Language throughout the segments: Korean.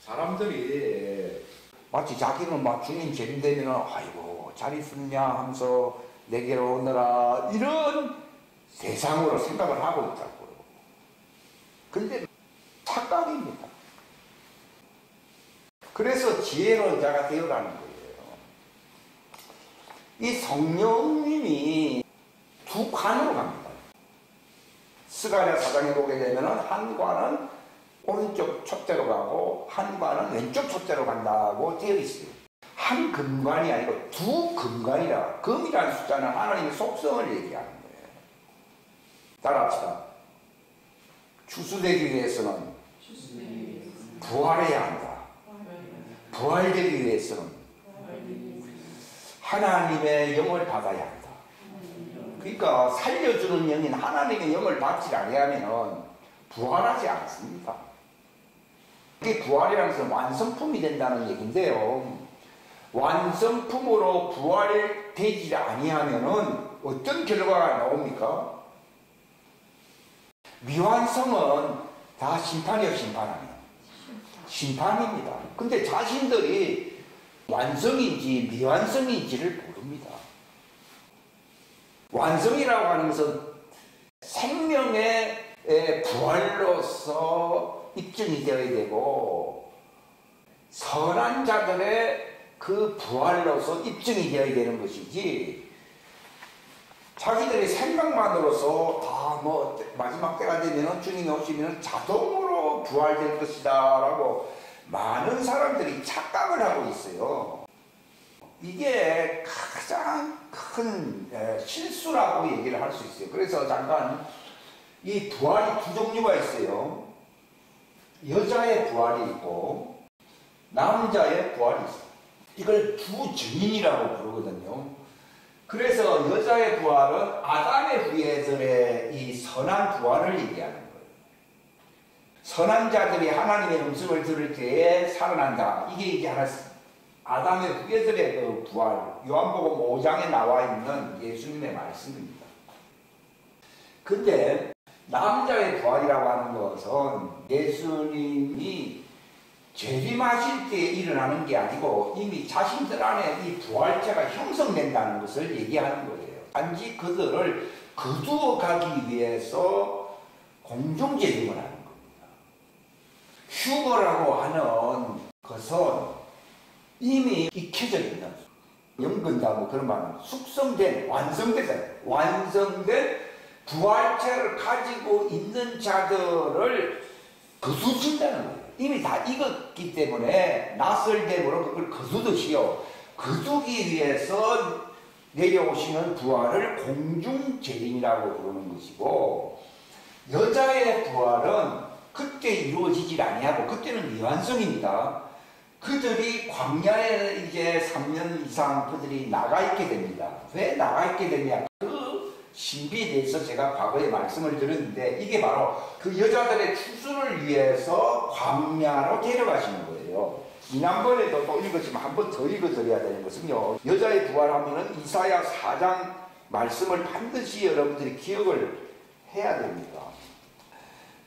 사람들이 마치 자기는 막 주님 재림되면 아이고 잘 있었냐 하면서 내게로 오너라 이런 세상으로 생각을 하고 있다고요. 근데 착각입니다. 그래서 지혜로운 자가 되어라는 거예요. 이 성령님이 두 관으로 갑니다. 스가랴 4장에 보게 되면 한 관은 오른쪽 촛대로 가고 한 관은 왼쪽 촛대로 간다고 되어 있어요. 한 금관이 아니고 두 금관이라. 금이라는 숫자는 하나님의 속성을 얘기하는 거예요. 따라합시다. 추수되기 위해서는 부활해야 한다. 부활되기 위해서는 하나님의 영을 받아야 한다. 그러니까 살려주는 영인 하나님의 영을 받지 아니하면 부활하지 않습니다. 그게 부활이라는 것은 완성품이 된다는 얘기인데요. 완성품으로 부활되지 아니하면 어떤 결과가 나옵니까? 미완성은 다 심판이요, 심판입니다. 근데 자신들이 완성인지 미완성인지를 모릅니다. 완성이라고 하는 것은 생명의 부활로서 입증이 되어야 되고 선한 자들의 그 부활로서 입증이 되어야 되는 것이지 자기들의 생각만으로서 다 뭐 마지막 때가 되면 주님이 오시면 자동으로 부활될 것이다 라고 많은 사람들이 착각을 하고 있어요. 이게 가장 큰 실수라고 얘기를 할 수 있어요. 그래서 잠깐 이 부활이 두 종류가 있어요. 여자의 부활이 있고 남자의 부활이 있어요. 이걸 두 증인이라고 부르거든요. 그래서 여자의 부활은 아담의 후예들의 이 선한 부활을 얘기하는 거예요. 선한 자들이 하나님의 음성을 들을 때에 살아난다. 이게 이제 하나 아담의 후예들의 그 부활, 요한복음 5장에 나와 있는 예수님의 말씀입니다. 근데 남자의 부활이라고 하는 것은 예수님이 재림하실 때 일어나는 게 아니고 이미 자신들 안에 이 부활체가 형성된다는 것을 얘기하는 거예요. 단지 그들을 거두어 가기 위해서 공중재림을 하는 겁니다. 휴거라고 하는 것은 이미 익혀져 있는 연근다 뭐 그런 말은 숙성된 완성되잖아요. 완성된 부활체를 가지고 있는 자들을 거두신다는 거예요. 이미 다 익었기 때문에 낯설됨으로 그걸 거두듯이요. 거두기 위해서 내려오시는 부활을 공중재림이라고 부르는 것이고 여자의 부활은 그때 이루어지질 아니하고 그때는 미완성입니다. 그들이 광야에 이제 3년 이상 그들이 나가 있게 됩니다. 왜 나가 있게 되냐? 그 신비에 대해서 제가 과거에 말씀을 드렸는데 이게 바로 그 여자들의 추수를 위해서 광야로 데려가시는 거예요. 지난번에도 또 읽었지만 한 번 더 읽어드려야 되는 것은요. 여자의 부활하면은 이사야 4장 말씀을 반드시 여러분들이 기억을 해야 됩니다.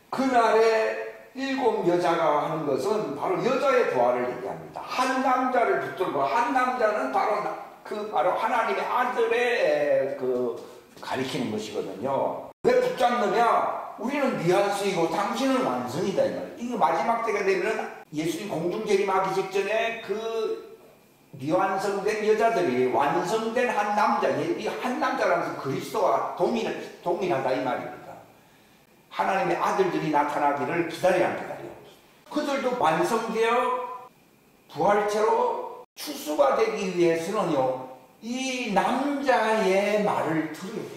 그날에 7 여자가 하는 것은 바로 여자의 부활을 얘기합니다. 한 남자를 붙들고 한 남자는 바로 하나님의 아들의 가리키는 것이거든요. 왜 붙잡느냐? 우리는 미완성이고 당신은 완성이다. 이거 마지막 때가 되면 예수님 공중재림하기 직전에 그 미완성된 여자들이 완성된 한 남자, 이 한 남자라는 것은 그리스도와 동일하다 이 말입니다. 하나님의 아들들이 나타나기를 기다려야 합니다. 그들도 완성되어 부활체로 추수가 되기 위해서는요. 이 남자의 말을 들어야 됩니다.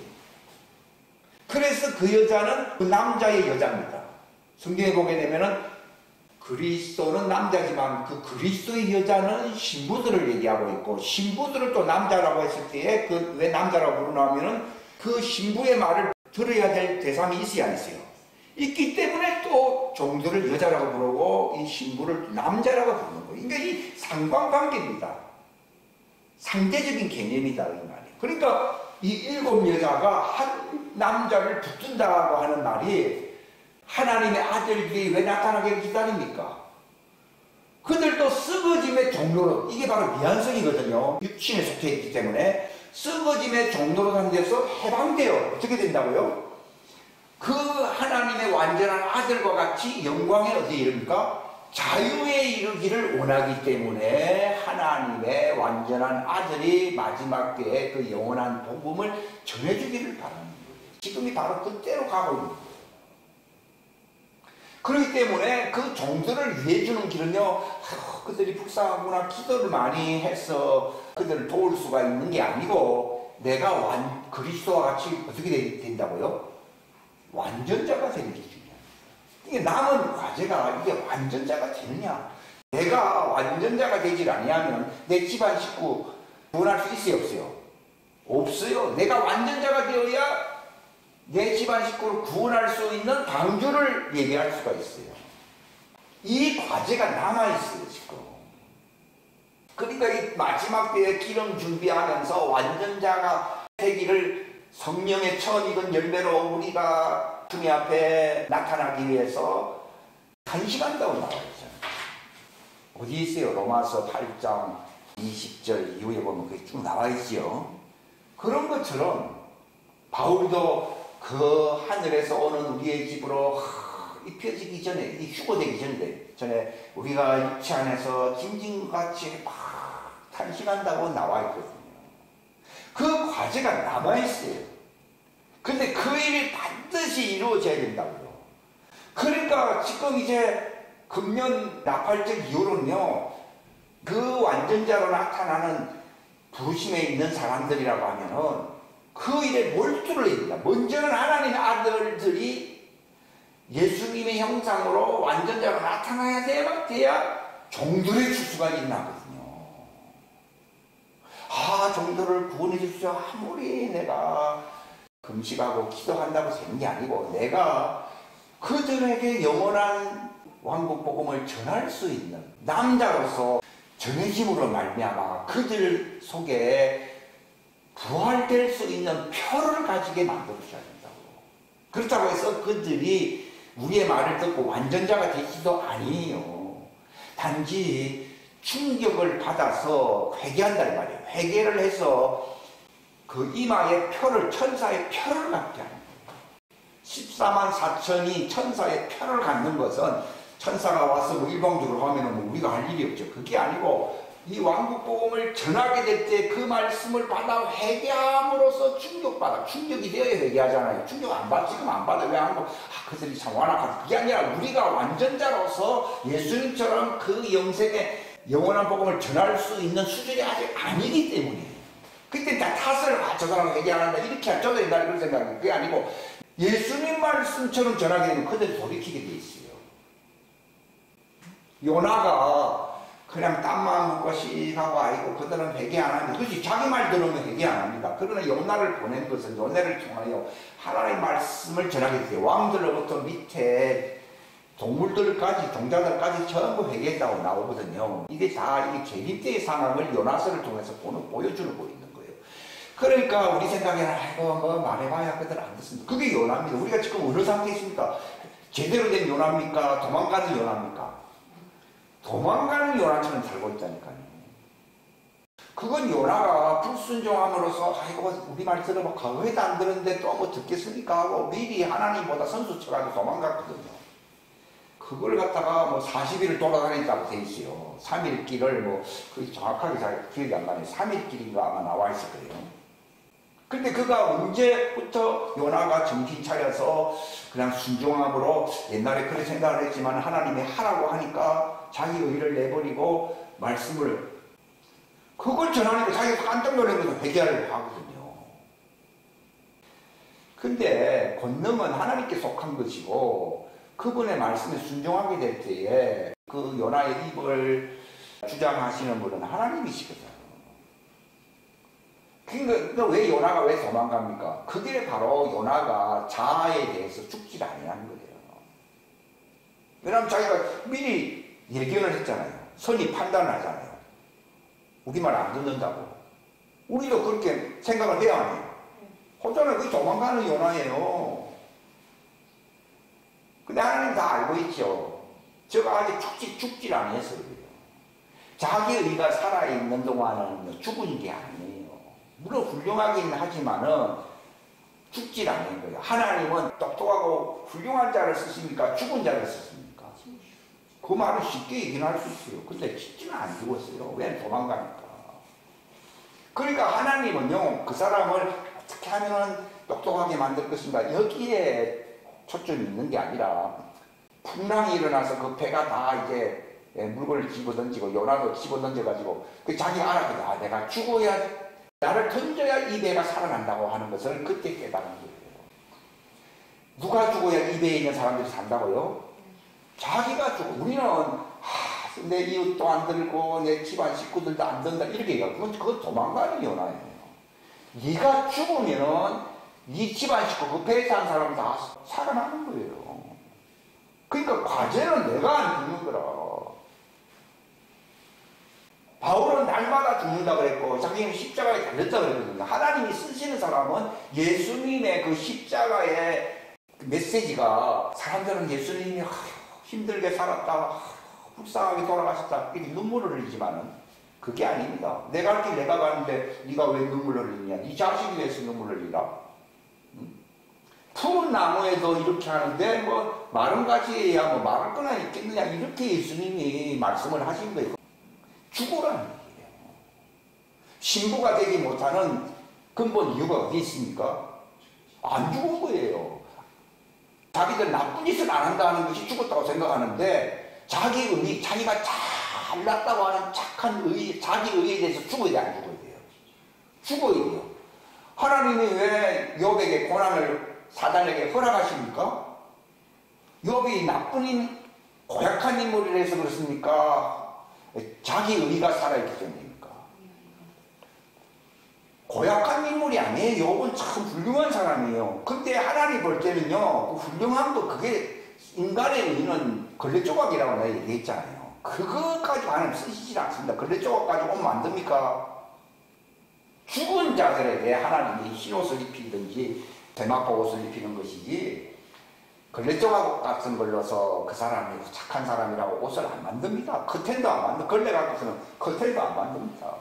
그래서 그 여자는 그 남자의 여자입니다. 성경에 보게 되면은 그리스도는 남자지만 그 그리스도의 여자는 신부들을 얘기하고 있고 신부들을 또 남자라고 했을 때에 그 왜 남자라고 부르냐면은 그 신부의 말을 들어야 될 대상이 있어야 했어요. 있기 때문에 또 종들을 여자라고 부르고 이 신부를 남자라고 부르는 거예요. 그러니까 이 상관관계입니다. 상대적인 개념이다 이 말이에요. 그러니까 이 7 여자가 한 남자를 붙든다고 하는 말이 하나님의 아들들이 왜 나타나게 기다립니까? 종로로, 이게 바로 미안성이거든요. 육신에 속해 있기 때문에 썩어짐의 종로로 한 데서 해방되어 어떻게 된다고요? 그 하나님의 완전한 아들과 같이 영광에 어디에 이릅니까? 자유에 이르기를 원하기 때문에 하나님의 완전한 아들이 마지막 때에 그 영원한 복음을 전해주기를 바라는 거예요. 지금이 바로 그때로 가고 있는 거예요. 그렇기 때문에 그 종들을 위해 주는 길은요, 그들이 불쌍하구나, 기도를 많이 해서 그들을 도울 수가 있는 게 아니고, 내가 그리스도와 같이 어떻게 된다고요? 완전자가 되는 게 중요해요. 이게 남은 과제가 이게 완전자가 되느냐? 내가 완전자가 되질 아니하면 내 집안 식구 구원할 수 있어요, 없어요? 없어요. 내가 완전자가 되어야 내 집안 식구를 구원할 수 있는 방주를 예배할 수가 있어요. 이 과제가 남아있어요, 지금. 그러니까 이 마지막 때에 기름 준비하면서 완전자가 되기를 성령의 처음이건 열매로 우리가 주님 앞에 나타나기 위해서 간식한다고 나와 있잖아요. 어디 있어요? 로마서 8장 20절 이후에 보면 그게 쭉 나와 있지요. 그런 것처럼 바울도 그 하늘에서 오는 우리의 집으로 입혀지기 전에, 휴거되기 전에 우리가 육체 안에서 짐승같이 막 탄식한다고 나와 있거든요. 그 과제가 남아있어요. 근데 그 일이 반드시 이루어져야 된다고요. 그러니까 지금 이제 금년 나팔절 이후로는요, 그 완전자로 나타나는 부르심에 있는 사람들이라고 하면은 그 일에 몰두를 해야 된다. 먼저는 하나님의 아들들이 예수님의 형상으로 완전자로 나타나야 돼야 종들의 추수가 일어나거든요. 종들을 구원해 주십시오. 아무리 내가 금식하고 기도한다고 되는 게 아니고, 내가 그들에게 영원한 왕국 복음을 전할 수 있는 남자로서 전해짐으로 말미암아 그들 속에 부활될 수 있는 표를 가지게 만들어줘야 된다고. 그렇다고 해서 그들이 우리의 말을 듣고 완전자가 되지도 아니에요. 단지 충격을 받아서 회개한다는 말이에요. 회개를 해서 그 이마의 표를, 천사의 표를 갖게 하는 거예요. 14만 4천이 천사의 표를 갖는 것은, 천사가 와서 뭐 일방적으로 하면 뭐 우리가 할 일이 없죠. 그게 아니고 이 왕국 복음을 전하게 될 때 그 말씀을 받아 회개함으로써 충격이 되어야 회개하잖아요. 충격 안 받, 지금 안 받아. 왜 안 받고? 그들이 참 완악하다. 그게 아니라 우리가 완전자로서 예수님처럼 그 영생의 영원한 복음을 전할 수 있는 수준이 아직 아니기 때문에, 그때 다 탓을, 저 사람은 회개 안 한다, 이렇게 하죠. 옛날에 그런 생각이. 그게 아니고 예수님 말씀처럼 전하게 되면 그들이 돌이키게 돼 있어요. 요나가 그냥 땀만 먹고 씩하고, 아이고 그들은 회개 안 합니다. 그렇지, 자기 말 들으면 회개 안 합니다. 그러나 요나를 보낸 것은 요나를 통하여 하나님의 말씀을 전하게 돼요. 왕들로부터 밑에 동물들까지, 종자들까지 전부 회개했다고 나오거든요. 이게 다 이 계립대의 상황을 요나서를 통해서 보여주고 있는 거예요. 그러니까 우리 생각에는 아이고 뭐 말해봐야 그들 안 듣습니다. 그게 요나입니다. 우리가 지금 어느 상태에 있습니까? 제대로 된 요나입니까? 도망가는 요나입니까? 도망가는 요나처럼 살고 있다니까요. 그건 요나가 불순종함으로써 아이고 우리 말 들어봐, 과거에도 안 들었는데 또 뭐 듣겠습니까 하고 미리 하나님보다 선수 쳐가지고 도망갔거든요. 그걸 갖다가 뭐 40일을 돌아다녔다고 돼 있어요. 3일 길을 뭐 그게 정확하게 잘 기억이 안 나네요. 3일 길인가 아마 나와 있을 거예요. 근데 그가 언제부터 요나가 정신 차려서 그냥 순종함으로, 옛날에 그렇게 생각을 했지만 하나님이 하라고 하니까 자기 의를 내버리고 말씀을, 그걸 전하니까 자기가 깜짝 놀라면서 회개하려고 하거든요. 근데 권능은 하나님께 속한 것이고, 그분의 말씀에 순종하게 될 때에 그 요나의 입을 주장하시는 분은 하나님이시거든요. 그러니까 왜 요나가 왜 도망갑니까? 그게 바로 요나가 자아에 대해서 죽지 아니하는 거예요. 왜냐하면 자기가 미리 예견을 했잖아요. 선이 판단을 하잖아요. 우리 말 안 듣는다고. 우리도 그렇게 생각을 해야 하네요. 호전은 그게 도망가는 요나예요. 근데 하나님 다 알고 있죠. 저가 아직 죽질 아니했어요. 자기 의가 살아있는 동안은 죽은 게 아니에요. 물론 훌륭하긴 하지만은 죽질 않는 거예요. 하나님은 똑똑하고 훌륭한 자를 쓰십니까? 죽은 자를 쓰십니까? 그 말은 쉽게 얘기할 수 있어요. 근데 진짜 안 죽었어요. 왜 도망가니까. 그러니까 하나님은요, 그 사람을 어떻게 하면 똑똑하게 만들 것인가, 여기에 초점이 있는 게 아니라, 풍랑이 일어나서 그 배가 다 이제 물건을 집어던지고, 요나도 집어던져가지고, 그 자기가 알았거든. 아, 내가 죽어야, 나를 던져야 이 배가 살아난다고 하는 것을 그때 깨달은 거예요. 누가 죽어야 이 배에 있는 사람들이 산다고요? 자기가 죽어. 우리는, 내 이웃도 안 들고, 내 집안 식구들도 안 든다, 이렇게 얘기하고, 그건 도망가는 요나예요. 네가 죽으면은, 네 집안 식구, 그 배에 산 사람 다 살아나는 거예요. 그러니까 과제는 내가 안 죽는 거라. 바울은 날마다 죽는다 그랬고, 자기는 십자가에 달렸다 그랬거든요. 하나님이 쓰시는 사람은 예수님의 그 십자가의 메시지가, 사람들은 예수님이 힘들게 살았다, 불쌍하게 돌아가셨다, 이렇게 눈물을 흘리지만은 그게 아닙니다. 내 갈 길 내가 가는데 네가 왜 눈물을 흘리냐? 네 자식이 위해서 눈물을 흘리라? 푸른 나무에도 이렇게 하는데 뭐 마른 가지에야 뭐 말할 거나 있겠느냐, 이렇게 예수님이 말씀을 하신 거예요. 죽으라는 얘기예요. 신부가 되지 못하는 근본 이유가 어디 있습니까? 안 죽은 거예요. 자기들 나쁜 짓을 안 한다는 것이 죽었다고 생각하는데, 자기 의의, 자기가 잘났다고 하는 착한 의의, 자기 의의에 대해서 죽어야 돼, 안 죽어야 돼요? 죽어야 돼요. 하나님이 왜 욥에게 고난을 사단에게 허락하십니까? 욥이 나쁜 고약한 인물이라서 그렇습니까? 자기 의의가 살아있기 때문입니까? 고약한 인물이 아니에요. 욥은 참 훌륭한 사람이에요. 근데 하나님 볼 때는요, 그 훌륭한 거, 그게 인간의 의의는 걸레조각이라고 내가 얘기했잖아요. 그것까지 하나님 쓰시질 않습니다. 걸레조각까지 오면 안 됩니까? 죽은 자들에게 하나님이 흰옷을 입히든지 대마포 옷을 입히는 것이지, 걸레조각 같은 걸로서 그 사람이 착한 사람이라고 옷을 안 만듭니다. 커튼도 안 만듭니다. 걸레 갖고서는 커튼도 안 만듭니다.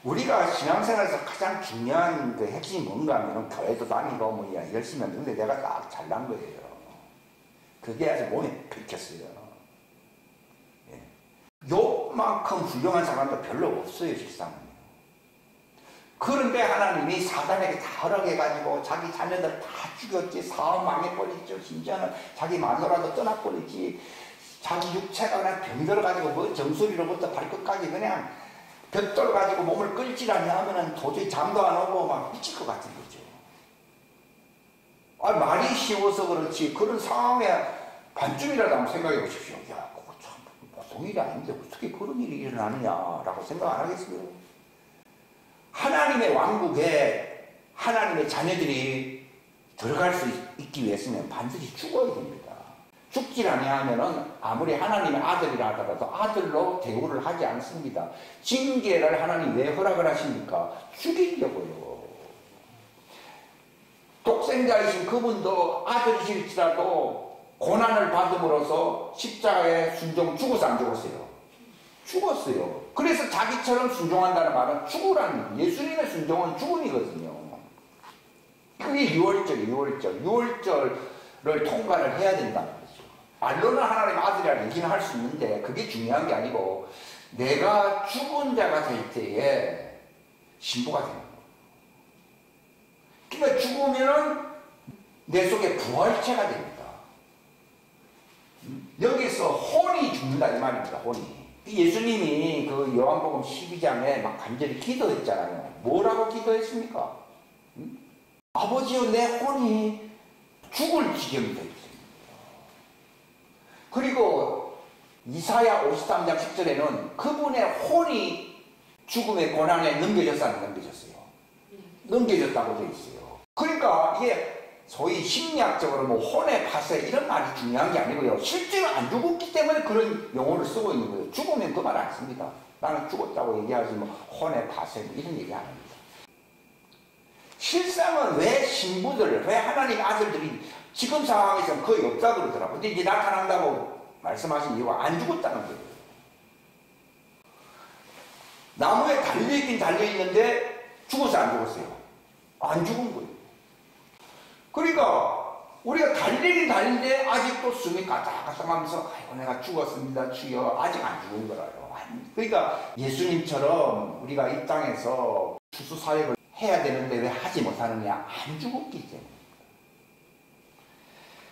우리가 신앙생활에서 가장 중요한 그 핵심이 뭔가 하면 교회도 다니고 뭐 열심히 하는데 내가 딱 잘난 거예요. 그게 아주 몸에 긁혔어요. 예. 욕만큼 훌륭한 사람도 별로 없어요, 실상은. 그런데 하나님이 사단에게 다 허락해가지고 자기 자녀들 다 죽였지, 사업 망해버리죠. 심지어는 자기 마누라도 떠나버리지. 자기 육체가 그냥 병들어가지고 뭐 정수리로부터 발끝까지 그냥 벽돌 가지고 몸을 끌지라니 하면은 도저히 잠도 안 오고 막 미칠 것 같은 거죠. 아, 말이 쉬워서 그렇지, 그런 상황에 반쯤이라도 한번 생각해 보십시오. 야, 그거 참 보통 일이 아닌데 어떻게 그런 일이 일어나느냐라고 생각 안 하겠어요? 하나님의 왕국에 하나님의 자녀들이 들어갈 수 있기 위해서는 반드시 죽어야 됩니다. 죽질 아니하면은 아무리 하나님의 아들이라 하더라도 아들로 대우를 하지 않습니다. 징계를 하나님 왜 허락을 하십니까? 죽이려고요. 독생자이신 그분도 아들이실지라도 고난을 받음으로써 십자가에 순종, 죽어서 안 죽었어요? 죽었어요. 그래서 자기처럼 순종한다는 말은 죽으라는 거예요. 예수님의 순종은 죽음이거든요. 그게 6월절을 통과를 해야 된다는 거죠. 말로는 하나님 아들이라는 얘기는 할 수 있는데 그게 중요한 게 아니고, 내가 죽은 자가 될 때에 신부가 되는 거예요. 그러니까 죽으면은 내 속에 부활체가 됩니다. 여기서 혼이 죽는다 이 말입니다. 혼이. 예수님이 그 요한복음 12장에 막 간절히 기도했잖아요. 뭐라고 기도했습니까? 아버지여, 내 혼이 죽을 지경이 되어 있습니다. 그리고 이사야 53장 10절에는 그분의 혼이 죽음의 고난에 넘겨졌어요, 안 넘겨졌어요? 넘겨졌다고 되어 있어요. 그러니까 이게 소위 심리학적으로 뭐 혼의 파쇄 이런 말이 중요한 게 아니고요. 실제로 안 죽었기 때문에 그런 용어를 쓰고 있는 거예요. 죽으면 그 말 안 씁니다. 나는 죽었다고 얘기하지 뭐 혼의 파쇄 뭐 이런 얘기 안 합니다. 실상은 왜 신부들, 왜 하나님 아들들이 지금 상황에서는 거의 없다고 그러더라고요. 근데 이제 나타난다고 말씀하신 이유가 안 죽었다는 거예요. 나무에 달려있긴 달려있는데 죽어서 안 죽었어요. 안 죽은 거예요. 그러니까 우리가 달리긴 달리는데 아직도 숨이 가닥가닥하면서 아이고 내가 죽었습니다 주여 아직 안 죽은 거라요. 그러니까 예수님처럼 우리가 이 땅에서 추수사역을 해야 되는데 왜 하지 못하느냐? 안 죽었기 때문에.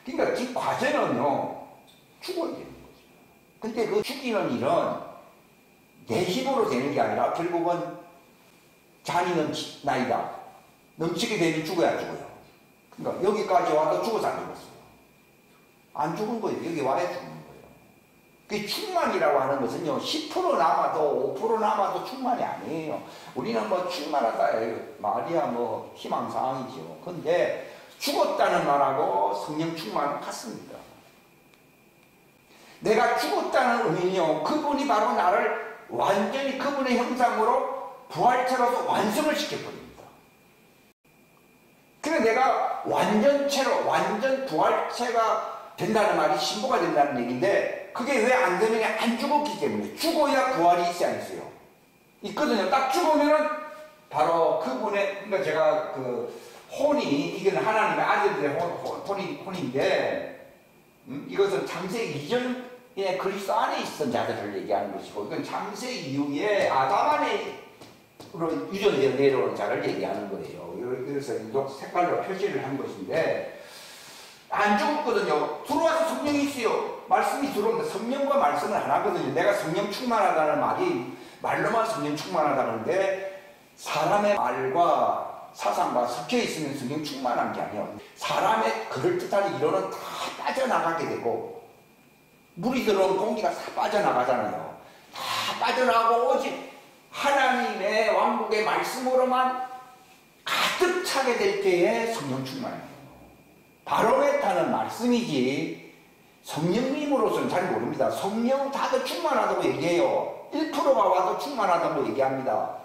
그러니까 이 과제는요 죽어야 되는 거죠. 근데 그 죽이는 일은 내 힘으로 되는 게 아니라 결국은 잔이 넘치나이다. 넘치게 되면 죽어야 죽어요. 그러니까 여기까지 와도 죽어서 안 죽었어요. 안 죽은 거예요. 여기 와야 죽는 거예요. 그 충만이라고 하는 것은요 10% 남아도 5% 남아도 충만이 아니에요. 우리는 뭐 충만하다 말이야 뭐 희망사항이죠. 근데 죽었다는 말하고 성령 충만은 같습니다. 내가 죽었다는 의미는요 그분이 바로 나를 완전히 그분의 형상으로 부활체로서 완성을 시켜버립니다. 그래서 내가 완전체로 완전 부활체가 된다는 말이 신부가 된다는 얘기인데 그게 왜 안 되느냐? 안 죽었기 때문에. 죽어야 부활이 있어야 안 있어요. 있거든요. 딱 죽으면은 바로 그분의 그러니까 제가 그 혼이 이건 하나님의 아들들의 혼인데 이것은 창세기 이전에 그리스도 안에 있던 자들을 얘기하는 것이고 이건 창세기 이후에 아담 안에로 유전되어 내려오는 자를 얘기하는 거예요. 그래서 색깔로 표시를 한 것인데 안 죽었거든요. 들어와서 성령이 있어요. 말씀이 들어오는데 성령과 말씀을 안 하거든요. 내가 성령 충만하다는 말이 말로만 성령 충만하다는데 사람의 말과 사상과 섞여 있으면 성령 충만한 게 아니에요. 사람의 그럴듯한 이론은 다 빠져나가게 되고 물이 들어온 공기가 다 빠져나가잖아요. 다 빠져나가고 오직 하나님의 왕국의 말씀으로만 가득 차게 될 때에 성령 충만이에요. 바로메타는 말씀이지 성령님으로서는 잘 모릅니다. 성령 다들 충만하다고 얘기해요. 1%가 와도 충만하다고 얘기합니다.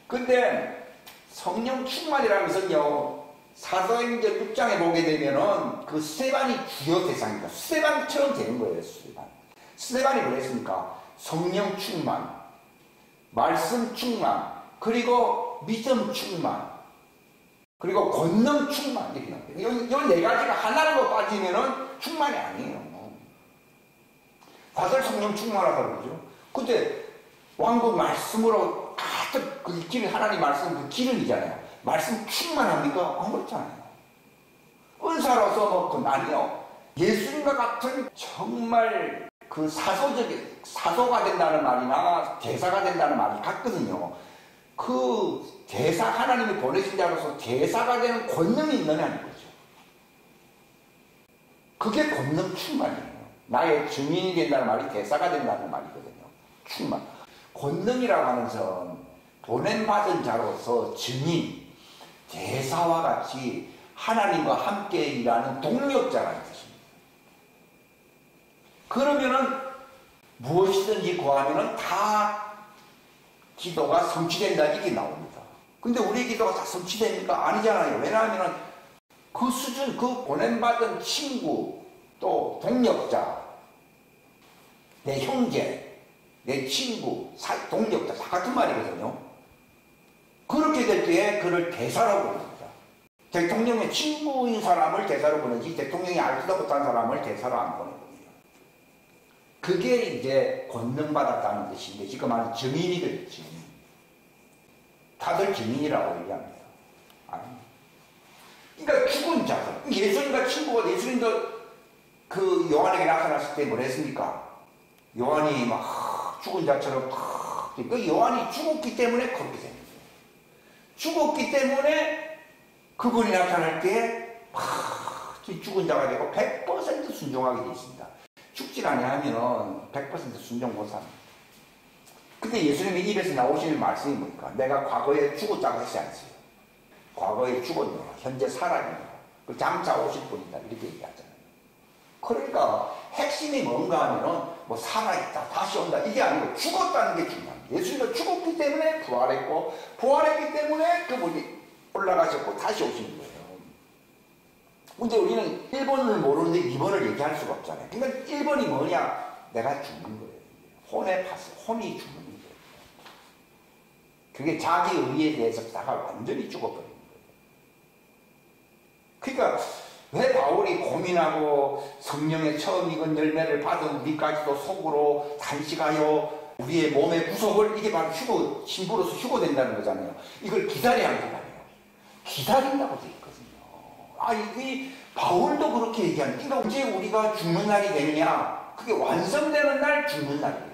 근데 성령 충만이라는 것은요 사도행전 6장에 보게 되면은 그 스데반이 주요 대상입니다. 스데반처럼 되는 거예요. 스데반이 뭐랬습니까? 성령 충만, 말씀 충만, 그리고 믿음 충만, 그리고 권능 충만. 이 네 가지가 하나로 빠지면은 충만이 아니에요. 다들 성령 충만하다고 그러죠. 근데 왕국 말씀으로 가득 그 길, 하나님 말씀 그 기름이잖아요. 말씀 충만합니까? 안 그렇잖아요. 은사로서 뭐 그건 아니요. 예수님과 같은 정말 그 사소가 된다는 말이나 대사가 된다는 말이 같거든요. 그 대사, 하나님이 보내신 자로서 대사가 되는 권능이 있느냐는 거죠. 그게 권능 충만이에요. 나의 증인이 된다는 말이 대사가 된다는 말이거든요. 충만. 권능이라고 하는 것은 보냄받은 자로서 증인, 대사와 같이 하나님과 함께 일하는 동력자라는 뜻입니다. 그러면은 무엇이든지 구하면은 다 기도가 성취된다 이게 나옵니다. 근데 우리 기도가 다 성취됩니까? 아니잖아요. 왜냐하면 그 수준, 그 보냄받은 친구, 또 동력자, 내 형제, 내 친구, 동력자 다 같은 말이거든요. 그렇게 될 때에 그를 대사라고 부릅니다. 대통령의 친구인 사람을 대사로 부르지 대통령이 알지도 못한 사람을 대사로 안 보내거든요. 그게 이제 권능받았다는 뜻인데 지금 말하는 증인이겠지. 다들 증인이라고 얘기합니다. 아닙니다. 그러니까 죽은 자들. 예수님과 친구가 예수님도 그 요한에게 나타났을 때 뭘 했습니까? 요한이 막 죽은 자처럼 그 요한이 죽었기 때문에 그렇게 됩니다. 죽었기 때문에 그분이 나타날 때 죽은 자가 되고 100% 순종하게 되어 있습니다. 죽질 아니하면 100% 순종 못합니다. 근데 예수님의 입에서 나오시는 말씀이 뭡니까? 내가 과거에 죽었다고 하지 않으세요. 과거에 죽었노라, 현재 살아있노라, 그 장차 오실 분이다 이렇게 얘기하잖아요. 그러니까 핵심이 뭔가 하면은 뭐 살아있다, 다시 온다 이게 아니고 죽었다는 게 중요합니다. 예수님도 죽었기 때문에 부활했고 부활했기 때문에 그분이 올라가셨고 다시 오신 거예요. 근데 우리는 1번을 모르는데 2번을 얘기할 수가 없잖아요. 그러니까 1번이 뭐냐? 내가 죽는 거예요. 혼에 파서 혼이 죽는 거예요. 그게 자기 의에 대해서 다가 완전히 죽어버린 거예요. 그러니까 왜 바울이 고민하고 성령의 처음 익은 열매를 받은 우리까지도 속으로 단식하여 우리의 몸의 구속을, 이게 바로 휴고, 신부로서 휴고된다는 거잖아요. 이걸 기다려야 한단 말이에요. 기다린다고 되어 있거든요. 이 바울도 그렇게 얘기하는, 그러니까 언제 우리가 죽는 날이 되느냐? 그게 완성되는 날 죽는 날이에요.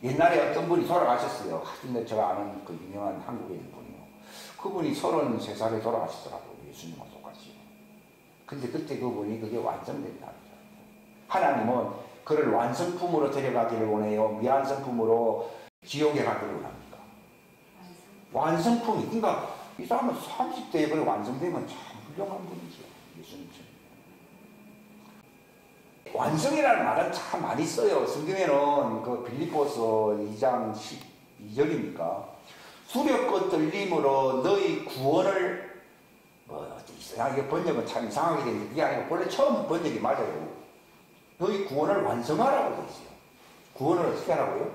옛날에 어떤 분이 돌아가셨어요. 근데 제가 아는 그 유명한 한국인 분이요. 그분이 33살에 돌아가시더라고요. 예수님과 똑같이. 근데 그때 그분이 그게 완성된 날이죠. 하나님은 그를 완성품으로 데려가기를 원해요? 미완성품으로 지옥에 가기를 원합니까? 완성품이. 그러니까 이 사람은 30대에 그래 완성되면 참 훌륭한 분이죠. 예수님처럼. 완성이라는 말은 참 많이 써요. 성경에는 그 빌립보서 2장 12절입니까? 두렵고 떨림으로 너희 구원을, 이게 번역은 참 이상하게 되는데, 그게 아니고 본래 처음 번역이 맞아요. 너희 구원을 완성하라고 되어 있어요. 구원을 어떻게 하라고요?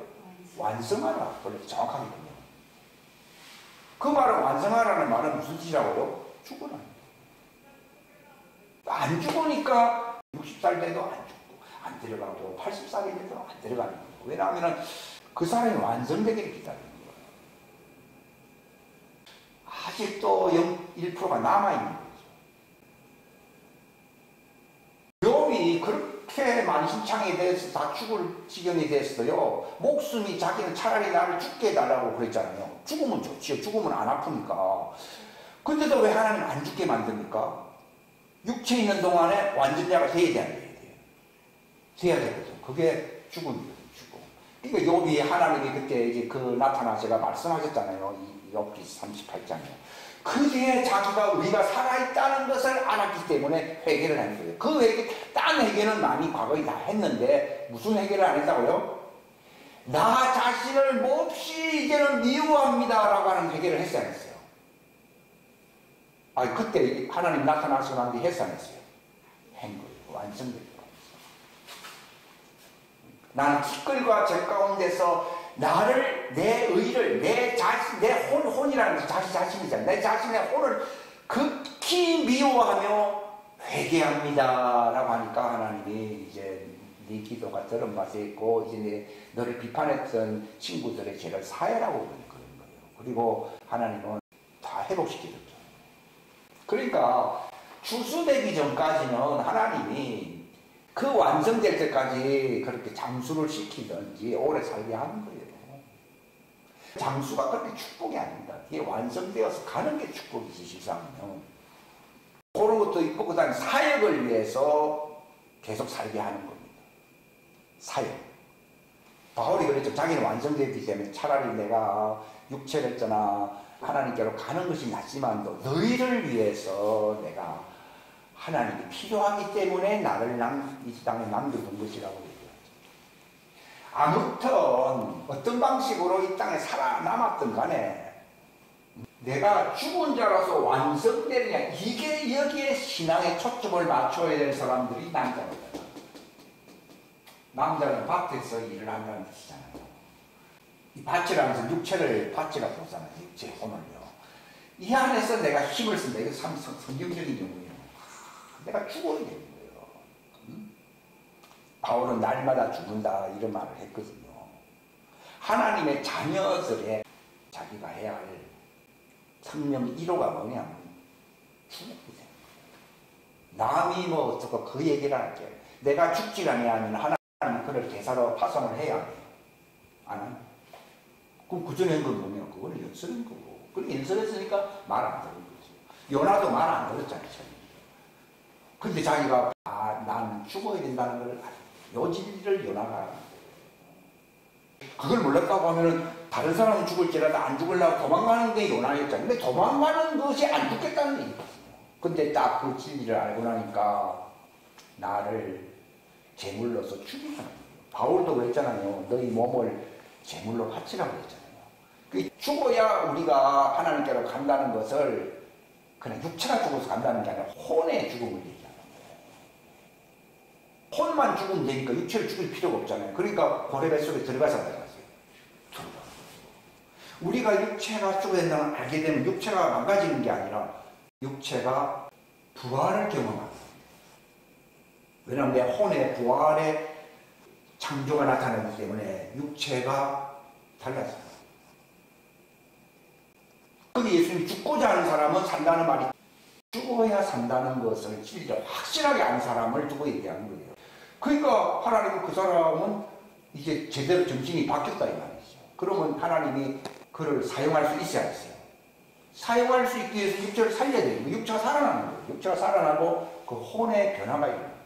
완성하라. 본래 정확하게 번역. 그 말은, 완성하라는 말은 무슨 뜻이라고요? 죽어라. 안 죽으니까 60살 돼도 안 죽고, 안 들어가고, 80살이 돼도 안 들어가는 거예요. 왜냐하면 그 사람이 완성되기를 기다리는 거예요. 아직도 1%가 남아있는 거죠. 욥이 그렇게 만신창이 돼서 다 죽을 지경이 됐어요. 목숨이, 자기는 차라리 나를 죽게 해달라고 그랬잖아요. 죽으면 좋지요. 죽으면 안 아프니까. 근데도 왜 하나님 안 죽게 만듭니까? 육체 있는 동안에 완전자가 돼야 돼요. 돼야 되거든. 그게 죽음이거든, 죽음. 그러니까 욥이 하나님이 그때 이제 그 나타나셔가 말씀하셨잖아요. 욥기 38장에. 그 뒤에 자기가 우리가 살아있다는 것을 알았기 때문에 회개를 하는 거예요. 그 회개, 딴 회개는 많이 과거에 다 했는데 무슨 회개를 안 했다고요? 나 자신을 몹시 이제는 미워합니다 라고 하는 회개를 했어야 했어요. 그때 하나님 나타나서 난 뒤에 했어야 했어요. 한 거예요. 완성된 거예요. 나는 티끌과 적 가운데서 나를, 내 의를, 내 자신, 내 혼이라는 게 자신이잖아요. 내 자신의 혼을 극히 미워하며 회개합니다 라고 하니까 하나님이 이제 네 기도가 들은 맛에 있고 이제 너를 비판했던 친구들의 죄를 사해라고 그런 거예요. 그리고 하나님은 다 회복시키셨죠. 그러니까 추수되기 전까지는 하나님이 그 완성될 때까지 그렇게 장수를 시키든지 오래 살게 하는 거예요. 장수가 그렇게 축복이 아닙니다. 이게 완성되어서 가는 게 축복이지, 실상은요. 그런 것도 있고, 그 다음에 사역을 위해서 계속 살게 하는 겁니다. 사역. 바울이 그랬죠. 자기는 완성되었기 때문에 차라리 내가 육체를 떠나 하나님께로 가는 것이 낫지만도 너희를 위해서 내가 하나님이 필요하기 때문에 나를 이 땅에 남겨둔 것이라고 얘기하죠. 아무튼 어떤 방식으로 이 땅에 살아남았든 간에 내가 죽은 자라서 완성되느냐, 이게 여기에 신앙의 초점을 맞춰야 될 사람들이 남자입니다. 남자는 밭에서 일을 한다는 뜻이잖아요. 이 밭이라는 것은 육체를 밭이라고 보잖아요. 육체 혼을요. 이 안에서 내가 힘을 쓴다. 이거 성경적인 용어예요. 내가 죽어야 되는 거예요. 바울은 날마다 죽는다 이런 말을 했거든요. 하나님의 자녀들의 자기가 해야 할 성령 1호가 뭐냐면 죽어야 돼요. 남이 뭐 어쩌고 그 얘기를 할게요. 내가 죽지 아니하면 하나님이 그를 대사로 파송을 해야 해요. 안 해요. 그럼 그전에 건 뭐냐? 그걸 연설한 거고. 그럼 연설했으니까 말 안 들은 거죠. 요나도 말 안 들었잖아요. 근데 자기가 난 죽어야 된다는 걸 요 진리를 요나가 그걸 몰랐다고 하면은 다른 사람은 죽을지라도 안 죽으려고 도망가는 게 요나였잖아요. 근데 도망가는 것이 안 죽겠다는 얘기거든요. 근데 딱 그 진리를 알고 나니까 나를 제물로서 죽이는 거예요. 바울도 그랬잖아요. 너희 몸을 제물로 바치라고 했잖아요. 그 죽어야 우리가 하나님께로 간다는 것을 그냥 육체가 죽어서 간다는 게 아니라 혼의 죽음을 얘기하는 거예요. 혼만 죽으면 되니까 육체를 죽일 필요가 없잖아요. 그러니까 고래 뱃속에 들어가서 내려가세요. 우리가 육체가 죽어야 된다는 걸 알게 되면 육체가 망가지는 게 아니라 육체가 부활을 경험한다. 왜냐하면 내 혼의 부활의 창조가 나타나기 때문에 육체가 달라진다. 거기 예수님이 죽고자 하는 사람은 산다는 말이 죽어야 산다는 것을 진짜 확실하게 아는 사람을 두고 얘기하는 거예요. 그러니까 하나님은 그 사람은 이제 제대로 정신이 바뀌었다 이 말이죠. 그러면 하나님이 그를 사용할 수 있어야 했어요. 사용할 수 있기 위해서 육체를 살려야 돼요. 육체가 살아나는 거예요. 육체가 살아나고 그 혼의 변화가 일어나요.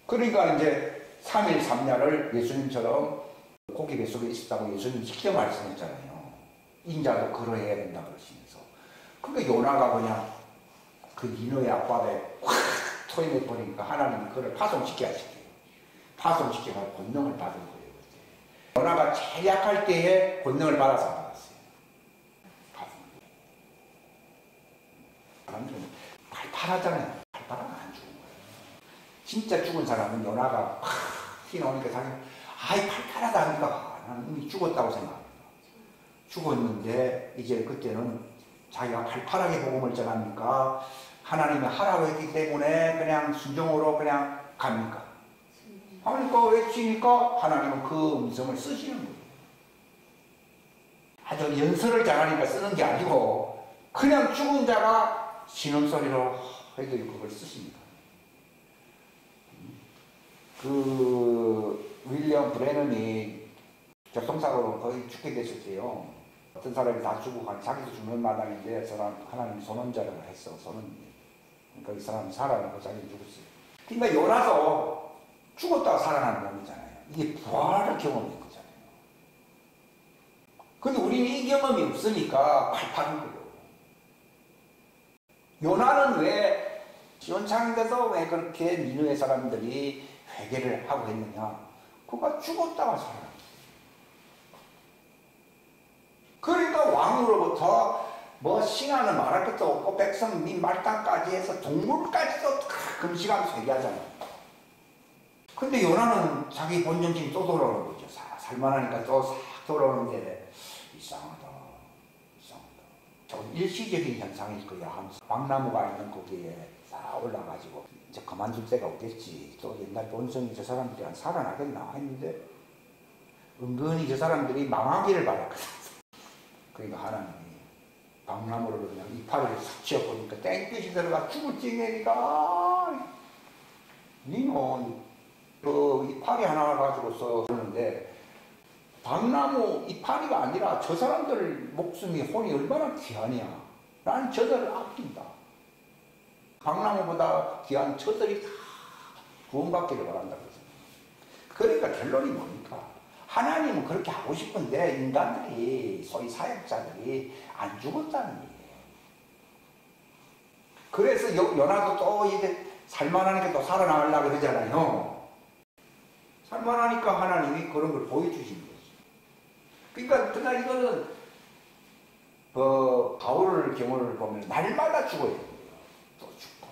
그러니까 이제 3일 3야를 예수님처럼 고기 뱃속에 있었다고 예수님이 직접 말씀했잖아요. 인자도 그러해야 된다 그러시면서. 그러니까 요나가 그냥 그 니느웨 앞바다에 확 토해내버리니까 하나님이 그를 파송시켜 하시게요. 파송시켜서 권능을 받은 거예요. 요나가 제일 약할 때에 권능을 받아서 받았어요. 사람들은 발팔하잖아요. 발팔하면 안 죽은 거예요. 진짜 죽은 사람은 요나가 팍 튀어나오니까 자기는 아이 팔팔하다 하니까 나는 이미 죽었다고 생각합니다. 죽었는데 이제 그때는 자기가 팔팔하게 복음을 전합니까? 하나님이 하라고 했기 때문에 그냥 순종으로 그냥 갑니까? 하니까 외치니까 하나님은 그 음성을 쓰시는 거예요. 아주 연설을 잘하니까 쓰는 게 아니고 그냥 죽은 자가 신음소리로 해도 그걸 쓰십니다. 그 윌리엄 브레넌이 교통사고로 거의 죽게 됐었대요. 어떤 사람이 다 죽고 자기도 죽는 마당인데 하나님 선원자를 했어. 선원님. 그러니까 이 사람이 살아나고 자기는 죽었어요. 그러니까 요나도 죽었다가 살아나는 놈이잖아요. 이게 부활을 경험한 거잖아요. 근데 우리는 이 경험이 없으니까 팔팔한 거예요. 요나는 왜 시온창인데도 왜 그렇게 니느웨 사람들이 회개를 하고 했느냐? 그가 죽었다가 살아났어요. 그러니까 왕으로부터 뭐 신하는 말할 것도 없고 백성 민 말단까지 해서 동물까지도 금시간 회개하잖아요. 근데 요나는 자기 본정신이 또 돌아오는 거죠. 살만하니까 또 싹 돌아오는데 이상하다. 좀 일시적인 현상일 거야 하면서 왕나무가 있는 거기에 싹 올라가지고 이제 그만둘 때가 오겠지. 또 옛날 본성이 저 사람들이 안 살아나겠나 했는데 은근히 저 사람들이 망하기를 바랐거든. 그러니까 하나님이 방나무를 그냥 이파리를 싹 쥐어보니까 땡볕이 들어가 죽을 찡해니까 니는 그 이파리 하나 가지고서 그러는데 방나무 이파리가 아니라 저 사람들 목숨이 혼이 얼마나 귀하냐. 나는 저들을 아낀다. 방나무보다 귀한 저들이 다 구원받기를 바란다. 그러니까 결론이 뭡니까? 하나님은 그렇게 하고 싶은데 인간들이 소위 사역자들이 안 죽었다는 얘기예요. 그래서 요나도 또 이게 살만하니까 또 살아나가려고 그러잖아요. 살만하니까 하나님이 그런 걸 보여주신 거죠. 그러니까 그날 이거는 바울 경우를 보면 날마다 죽어야 돼요. 또 죽고.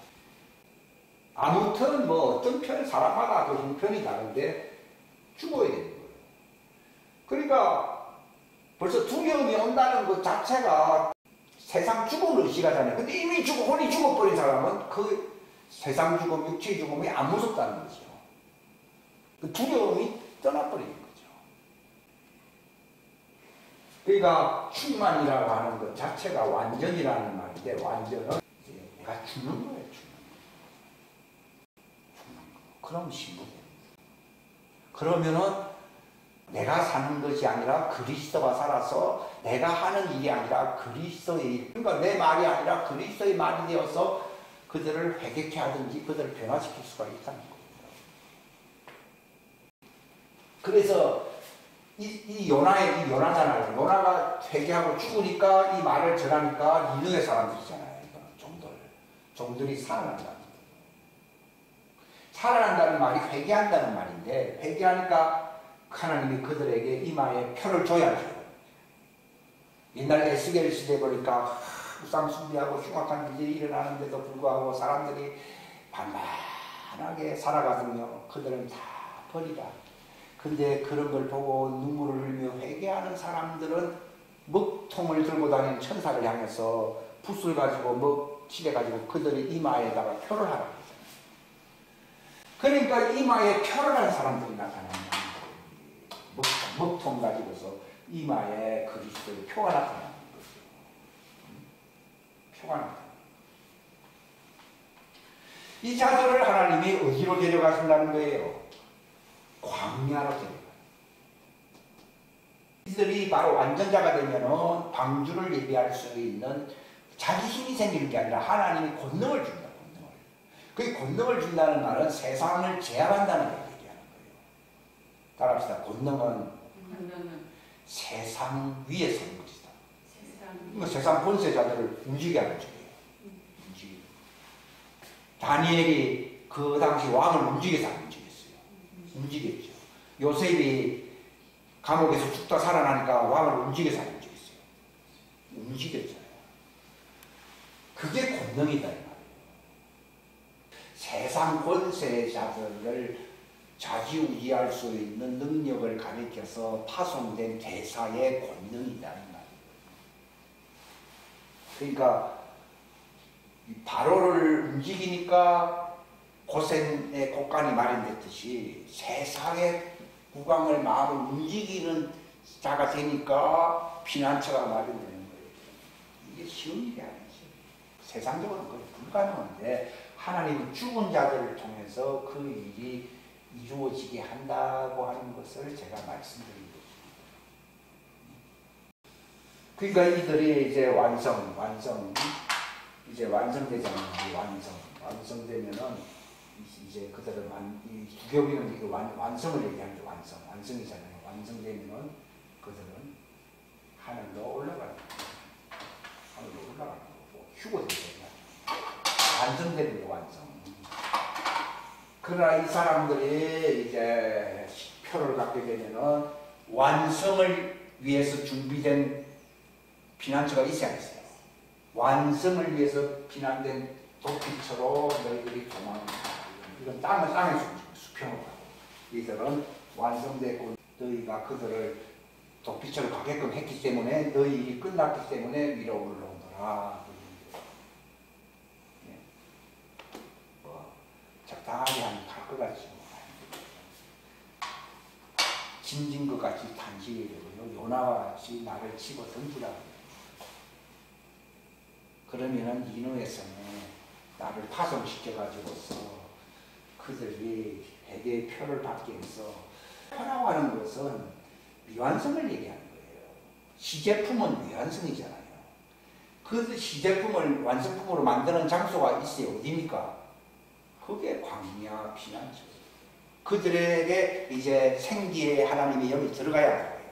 아무튼 뭐 어떤 편 사람마다 그 형편이 다른데 죽어야 돼요. 그러니까 벌써 두려움이 온다는 것 자체가 세상 죽음을 의식하잖아요. 근데 이미 혼이 죽어버린 사람은 그 세상 죽음, 육체의 죽음이 안 무섭다는 거죠. 그 두려움이 떠나버리는 거죠. 그러니까 충만이라고 하는 것 자체가 완전이라는 말인데 완전은 이제 내가 죽는 거예요. 죽는 거. 그럼 신부됩니다. 그러면은 내가 사는 것이 아니라 그리스도가 살아서 내가 하는 일이 아니라 그리스도의 일. 그러니까 내 말이 아니라 그리스도의 말이 되어서 그들을 회개케 하든지 그들을 변화시킬 수가 있다는 거예요. 그래서 이 요나잖아요. 요나가 회개하고 죽으니까 이 말을 전하니까 니느웨 사람들이잖아요. 종들이 살아난다는 거예요. 살아난다는 말이 회개한다는 말인데 회개하니까 하나님이 그들에게 이마에 표를 줘야죠. 옛날 에스겔 시대 보니까 우상 숭배하고 흉악한 일이 일어나는데도 불구하고 사람들이 반만하게 살아가거든요. 그들은 다 버리라. 근데 그런 걸 보고 눈물을 흘리며 회개하는 사람들은 먹통을 들고 다니는 천사를 향해서 붓을 가지고 먹칠해 가지고 그들의 이마에다가 표를 하라고 했잖아요. 그러니까 이마에 표를 한 사람들이 나타나는 거예요. 먹통 가지고서 이마에 그리스도의 표가 나타나는 거죠. 표가 나타나는 이 자들을 하나님이 어디로 데려가신다는 거예요? 광야로 데려가요. 이들이 바로 완전자가 되면은 방주를 예비할 수 있는 자기 힘이 생기는 게 아니라 하나님이 권능을 준다. 권능을. 그 권능을 준다는 말은 세상을 제압한다는 걸 얘기하는 거예요. 따라합시다. 권능은 세상 위에 서는 것이다. 세상 권세자들을 움직이게 하는 거예요. 다니엘이 그 당시 왕을 움직여서 안 움직였어요. 움직였죠. 요셉이 감옥에서 죽다 살아나니까 왕을 움직여서 안 움직였어요. 움직였잖아요. 그게 권능이다 이 말이에요. 세상 권세자들을 좌지우지할 수 있는 능력을 가리켜서 파송된 대사의 권능이다 이 말이에요. 그러니까 바로를 움직이니까 고센의 곡간이 마련됐듯이 세상의 국왕을 마음을 움직이는 자가 되니까 피난처가 마련되는 거예요. 이게 쉬운 일이 아니죠. 세상적으로는 거의 불가능한데 하나님은 죽은 자들을 통해서 그 일이 이루어지게 한다고 하는 것을 제가 말씀드린 것입니다. 그러니까 이들이 이제 이제 완성되잖아요. 완성되면은 이제 그들은 이 두교비는 이거 완성을 얘기하는 게 완성이잖아요. 완성되면은 그들은 하늘로 올라가는 거고 휴거되잖아요. 완성되는 게 완성. 그러나 이 사람들이 이제 표를 갖게 되면은 완성을 위해서 준비된 피난처가 있어야 했어요. 완성을 위해서 피난된 도피처로 너희들이 도망한다. 이건 땅에서 수평으로 가고 이들은 완성됐고 너희가 그들을 도피처로 가게끔 했기 때문에 너희 일이 끝났기 때문에 위로 올라오더라. 적당하게 하면 갈 것 같지 뭐. 짐진 것 같이 단식이고요. 요나와 같이 나를 치고 던지라고. 그러면은 니느웨성에 나를 파송시켜가지고서 그들이 회개의 표를 받게 해서 표라고 하는 것은 미완성을 얘기하는 거예요. 시제품은 미완성이잖아요. 그 시제품을 완성품으로 만드는 장소가 있어요. 어디입니까? 그게 광야 피난처. 그들에게 이제 생기의 하나님의 영이 들어가야 하는 거예요.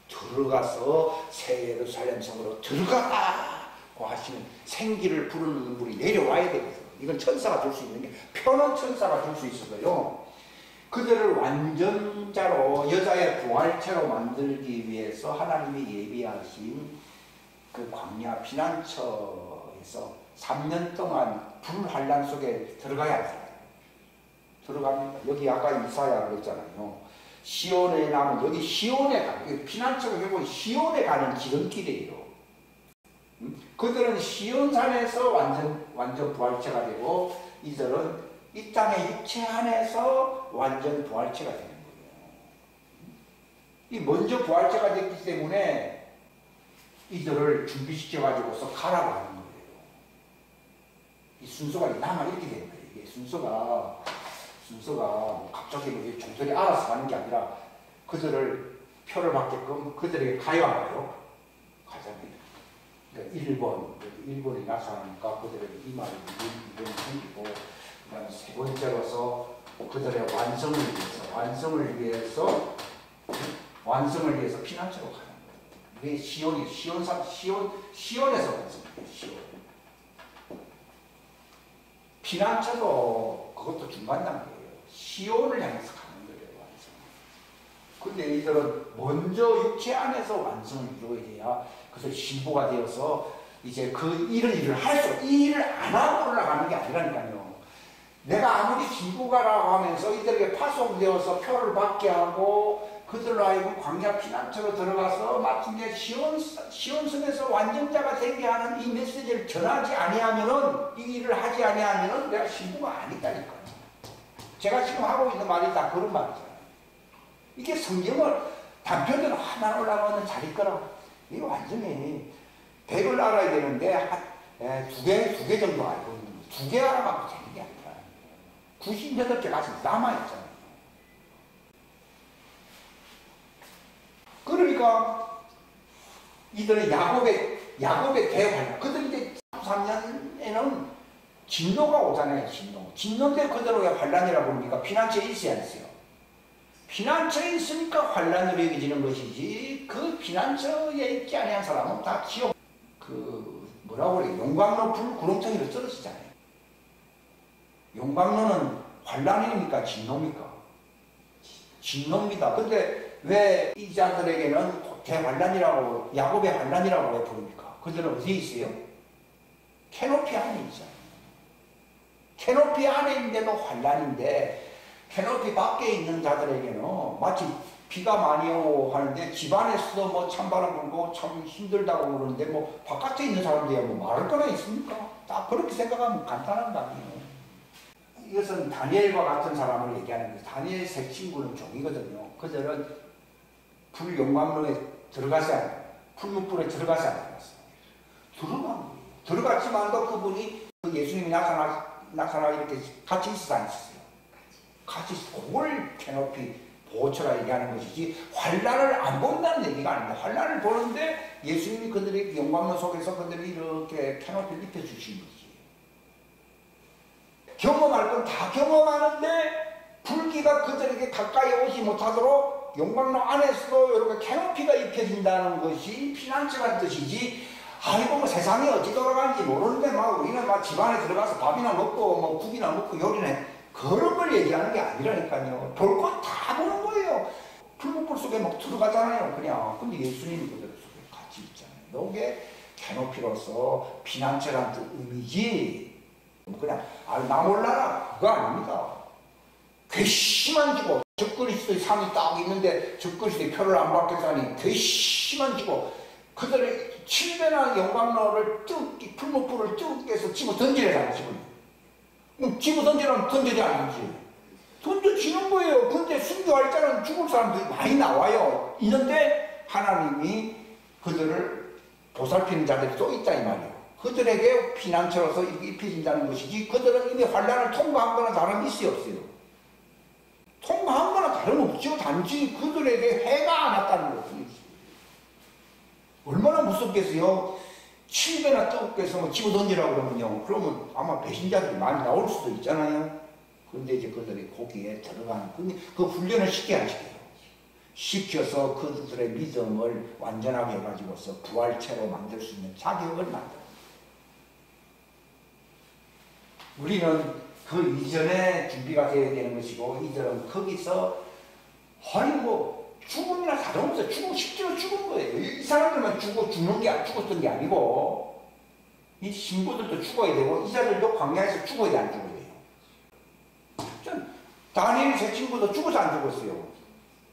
들어가서 새 예루살렘 성으로 들어가라고 하시는 생기를 부르는 물이 내려와야 되거든요. 이건 천사가 줄 수 있는 게 편한 천사가 줄 수 있어서요. 그들을 완전자로 여자의 부활체로 만들기 위해서 하나님이 예비하신 그 광야 피난처에서 3년 동안 불환란 속에 들어가야 하잖아요. 들어갑니다. 여기 아까 이사야 그랬잖아요. 시온에 나면 여기 시온에 가는 피난처가 결국 시온에 가는 지름길이에요. 그들은 시온산에서 완전 부활체가 되고 이들은 이 땅의 육체 안에서 완전 부활체가 되는 거예요. 이 먼저 부활체가 됐기 때문에 이들을 준비시켜가지고서 가라고 하는 거예요. 이 순서가 나만 이렇게 되는 거예요. 이게 순서가 뭐 갑자기 뭐 종들이 알아서 가는 게 아니라 그들을 표를 받게끔 그들에게 가야 하나요? 가잖아요. 그러니까 1번이 나타나니까 그들에게 이말이 2번이 생기고 그다음에 세 번째로서 그들의 완성을 위해서 피난처로 가는 거예요. 이게 시온에서 완성돼요. 시온. 피난처도 그것도 중간 단계예요. 시온을 향해서 가는 거예요. 완성. 근데 이들은 먼저 육체 안에서 완성을 이루어야 그래서 신부가 되어서 이제 그 이런 일을 이 일을 안 하고 올라가는 게 아니라니까요. 내가 아무리 신부가라고 하면서 이들에게 파송되어서 표를 받게 하고 그들로 하여금 광야 피난처로 들어가서 마침내 시온성에서 완전자가 되게 하는 이 메시지를 전하지 아니하면은, 이 일을 하지 아니하면은 내가 신부가 아니다니까요. 제가 지금 하고 있는 말이 다 그런 말이잖아요. 이게 성경을 단편으로 하나 올라가는 자리 거라. 이거 완전히 100을 알아야 되는데 두 개 정도 알고 있는 거예요. 2개 알아가고 되는 게 아니라 98개가 아직 남아있잖아요. 그러니까 이들은 야곱의 대환란, 그들이 이제 3년에는 진노가 오잖아요. 진노인데 그대로 왜 환란이라고 부릅니까? 피난처에 있어야 했어요. 피난처에 있으니까 환란으로 여겨지는 것이지, 그 피난처에 있지 아니한 사람은 다 지옥, 뭐라고 그래, 용광로 불 구렁텅이로 떨어지잖아요. 용광로는 환란입니까? 진노입니까? 진노입니다. 근데 왜 이 자들에게는 대환란이라고, 야곱의 환란이라고 왜 부릅니까? 그들은 어디에 있어요? 캐노피 안에 있잖아요. 캐노피 안에 있는데도 환란인데, 캐노피 밖에 있는 자들에게는 마치 비가 많이 오고 하는데 집안에서도 뭐 찬바람 불고 참 힘들다고 그러는데 뭐 바깥에 있는 사람들이 뭐 말할 거나 있습니까? 다 그렇게 생각하면 간단한 거 아니에요. 이것은 다니엘과 같은 사람을 얘기하는 거예요. 다니엘 세 친구는 종이거든요. 그들은 불용광로에 들어가서 풀무불에 들어가서 안 들어갔어요. 들어갔지만도 그분이 그 예수님이 나타나 이렇게 같이 있어서 안 있었어요. 같이 그걸 캐노피 보호처라 얘기하는 것이지 환란을 안 본다는 얘기가 아닙니다. 환란을 보는데 예수님이 그들의 영광로 속에서 그들이 이렇게 캐노피를 입혀주신 거지. 경험할 건 다 경험하는데 불기가 그들에게 가까이 오지 못하도록 영광로 안에서도 이렇게 캐노피가 입혀진다는 것이 피난처란 뜻이지, 아이고 뭐 세상이 어찌 돌아가는지 모르는데 막 우리는 막 집안에 들어가서 밥이나 먹고 뭐 국이나 먹고 요리네, 그런 걸 얘기하는 게 아니라니까요. 볼 것 다 보는 거예요. 풀무불 속에 막 들어가잖아요. 그냥. 근데 예수님이 그들 속에 같이 있잖아요. 이게 캐노피로서 피난처란 의미지, 그냥 나 몰라라 그거 아닙니다. 괘씸한 주고, 적그리스도의 상이 딱 있는데 적그리스도의 표를 안 받겠다니 괘씸한 주고, 그들의 7배나 영광로를 풀무불을 쭉 깨서 집어 던지래잖아요. 집어 던지라면 던지지 않는지 던져지는 거예요. 근데 순교할 자는 죽을 사람들이 많이 나와요. 있는데 하나님이 그들을 보살피는 자들이 또 있다 이 말이에요. 그들에게 피난처로서 입혀진다는 것이지, 그들은 이미 환란을 통과한 거나 다름이 없어요. 통과한 거나 다름없죠. 단지 그들에게 해가 안 왔다는 것뿐이지. 얼마나 무섭겠어요. 7배나 뜨겁게 해서 뭐 집어 던지라고 그러면요. 그러면 아마 배신자들이 많이 나올 수도 있잖아요. 그런데 이제 그들이 거기에 들어가는, 그 훈련을 쉽게 안 시켜요. 시켜서 그들의 믿음을 완전하게 해가지고서 부활체로 만들 수 있는 자격을 만들어요. 우리는 그 이전에 준비가 되어야 되는 것이고, 이들은 거기서 아니 뭐 죽음이나 다름없어요. 죽음 실제로 죽은 거예요. 이 사람들만 죽는 게 죽었던 게 아니고, 이 신부들도 죽어야 되고, 이 자들도 광야에서 죽어야 돼, 안 죽어야 돼요. 다니엘 세 친구도 죽어서 안 죽었어요.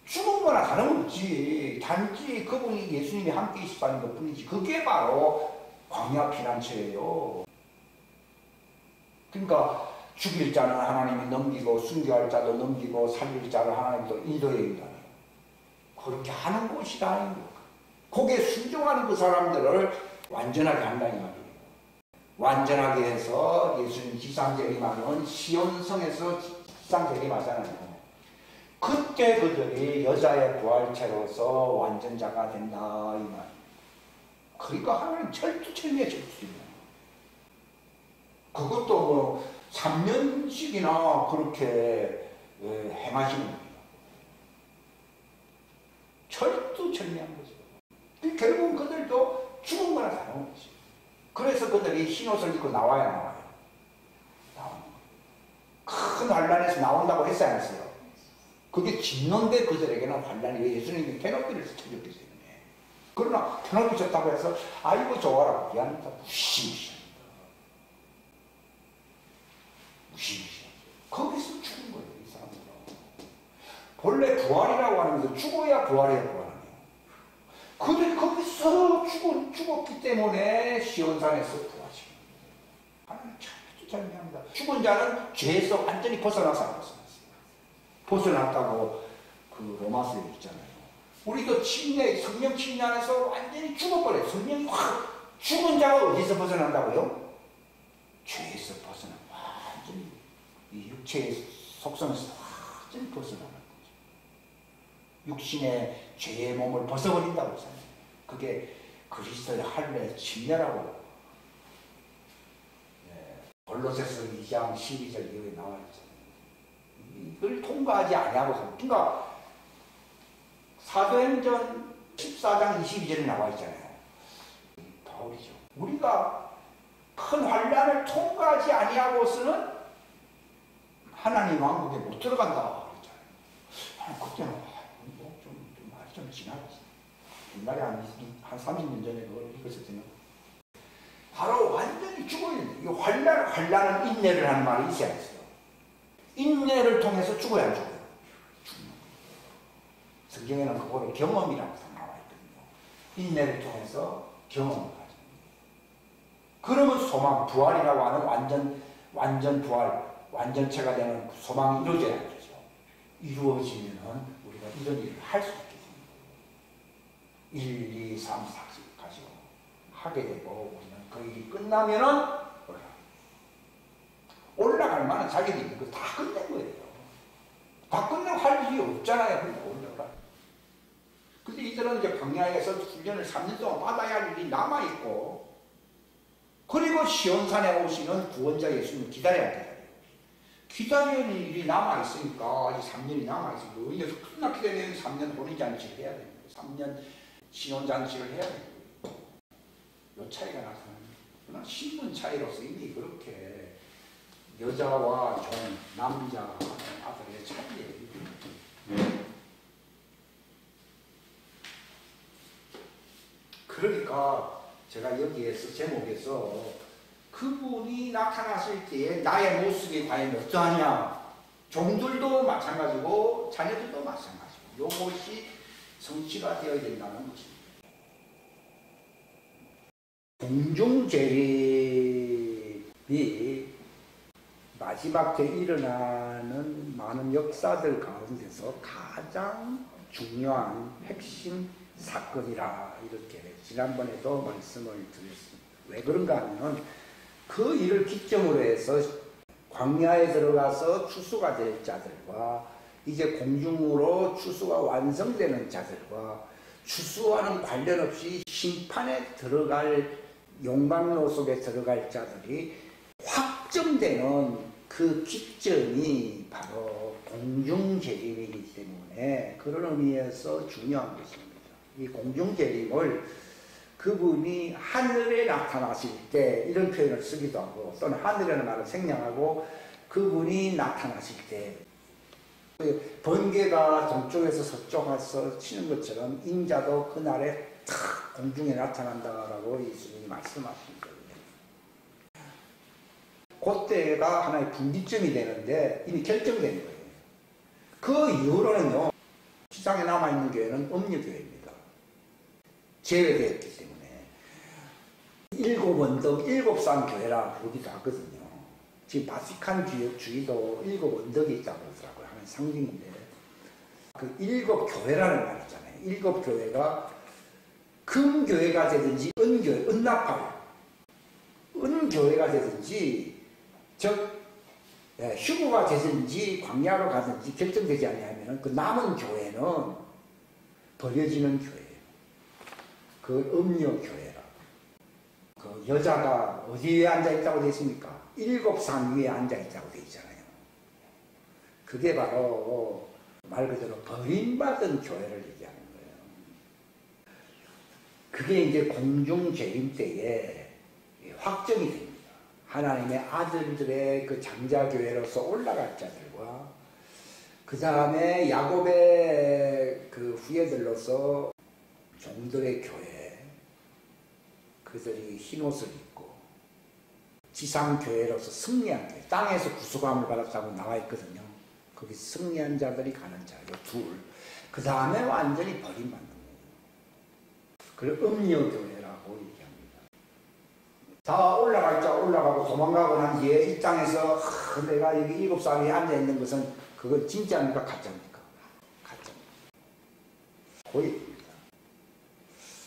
죽은 거나 다름없지. 단지 그분이 예수님이 함께 있었다는 것 뿐이지. 그게 바로 광야 피난처예요. 그러니까 죽일 자는 하나님이 넘기고, 순교할 자도 넘기고, 살릴 자를 하나님이 또 인도해야 된다. 그렇게 하는 곳이다. 거기에 순종하는 그 사람들을 완전하게 한다는 말이에요. 완전하게 해서 예수님 지상재림하는 시온성에서 지상재림하잖아요. 그때 그들이 여자의 부활체로서 완전자가 된다 이 말. 그러니까 하나님 철두철미에 적수입니다. 그것도 뭐 3년씩이나 그렇게 행하시는 거예요. 철두철미한 거죠. 결국은 그들도 죽은 거나 다름없지. 그래서 그들이 흰옷을 입고 나와요. 큰 환란에서 나온다고 했어요, 안 했어요? 그게 진노인데 그들에게는 환란이에요. 예수님이 캐노피를 쳐줬기 때문에. 그러나 캐노피 쳤다고 해서 아이고 좋아라 그게 아니다. 무시무시합니다. 무시무시합니다. 거기서 죽은 거예요, 이 사람들은. 본래 부활이라고 하는 것은 죽어야 부활해야 부활하네요. 그들이 거기서 죽었기 때문에 시온산에서 부활시킨 거예요. 하나님 참 절묘합니다. 죽은 자는 죄에서 완전히 벗어났어요. 벗어났다고 그 로마서에 있잖아요. 우리도 성령 침례 안에서 완전히 죽어버려요. 성령이 확 죽은 자가 어디서 벗어난다고요? 죄에서 벗어나 완전히 이 육체의 속성에서 완전히 벗어나는 거죠. 육신의 죄의 몸을 벗어버린다고 했잖아요. 그게 그리스도의 할례 침례라고 골로새서 2장 12절 이후에 나와 있잖아요. 이걸 통과하지 아니하고서, 그러니까 사도행전 14장 22절에 나와 있잖아요. 바울이죠. 우리가 큰 환난을 통과하지 아니하고서는 하나님 왕국에 못 들어간다 그랬잖아요. 그때는 말이 좀 지나갔어. 옛날에 한 30년 전에 그걸 읽었을 때는 바로 완전히 죽어있는, 이 환난은 인내를 하는 말이 있어야 했어요. 인내를 통해서 죽어야 안 죽어요. 죽는 거예요. 성경에는 그거를 경험이라고 나와 있거든요. 인내를 통해서 경험을 가지는 거예요. 그러면 소망, 부활이라고 하는 완전 부활, 완전체가 되는 소망이 이루어져야 되죠. 이루어지면은 우리가 이런 일을 할 수 있게 되는 거예요. 1, 2, 3, 4씩 가지고 하게 되고, 우리는 그 일이 끝나면은 올라갈 만한 자격이 있는 거 다 끝낸 거예요. 다 끝내고 할 일이 없잖아요. 그러니까 올라가. 근데 이들은 이제 광야에서 훈련을 3년 동안 받아야 할 일이 남아있고, 그리고 시온산에 오시는 구원자 예수님을 기다려야 돼요. 기다리는 일이 남아있으니까, 아직 3년이 남아있으니까, 여기서 끝났기 때문에 3년 혼인잔치를 해야 됩니다. 3년 신혼잔치를 해야 됩니다. 요 차이가 나타납니다. 그러나 신분 차이로서 이미 그렇게 여자와 종, 남자, 아들의 차이예요. 그러니까 제가 여기에서 제목에서 그분이 나타났을 때에 나의 모습이 과연 어떠하냐, 종들도 마찬가지고 자녀들도 마찬가지고 이것이 성취가 되어야 된다는 것입니다. 공중재림이 마지막 때 일어나는 많은 역사들 가운데서 가장 중요한 핵심 사건이라 이렇게 지난번에도 말씀을 드렸습니다. 왜 그런가 하면 그 일을 기점으로 해서 광야에 들어가서 추수가 될 자들과 이제 공중으로 추수가 완성되는 자들과 추수와는 관련 없이 심판에 들어갈 용광로 속에 들어갈 자들이 확정되는 그 기점이 바로 공중재림이기 때문에 그런 의미에서 중요한 것입니다. 이 공중재림을 그분이 하늘에 나타나실 때 이런 표현을 쓰기도 하고, 또는 하늘이라는 말을 생략하고 그분이 나타나실 때 번개가 동쪽에서 서쪽 가서 치는 것처럼 인자도 그날에 탁 공중에 나타난다라고 예수님이 말씀하신 거예요. 그때가 하나의 분기점이 되는데 이미 결정된 거예요. 그 이후로는요, 세상에 남아있는 교회는 음녀교회입니다. 제외되었기 때문에. 7 언덕, 7산 교회라 부르기도 하거든요. 지금 바티칸 주의도 7 언덕이 있다고 그러더라고요. 하는 상징인데, 그 7 교회라는 말 있잖아요. 7 교회가 금교회가 되든지 은교회, 은나팔, 은교회가 되든지 휴무가 되든지 광야로 가든지 결정되지 않으면 그 남은 교회는 버려지는 교회예요. 그 음녀교회라. 그 여자가 어디에 앉아있다고 되어 있습니까? 7산 위에 앉아있다고 되어 있잖아요. 그게 바로 말 그대로 버림받은 교회를 얘기하는 거예요. 그게 이제 공중재림 때에 확정이 됩니다. 하나님의 아들들의 그 장자교회로서 올라갈 자들과 그 다음에 야곱의 그 후예들로서 종들의 교회, 그들이 흰옷을 입고 지상교회로서 승리한 교회, 땅에서 구속함을 받았다고 나와 있거든요. 거기 승리한 자들이 가는 자, 요 둘. 그 다음에 완전히 버림받는 거예요. 그걸 음녀교회라고 얘기합니다. 다 올라가고 도망가고 난 뒤에 이 땅에서 내가 여기 7사람이 앉아있는 것은 그건 진짜입니까? 가짜입니까? 가짜입니다. 고입니다.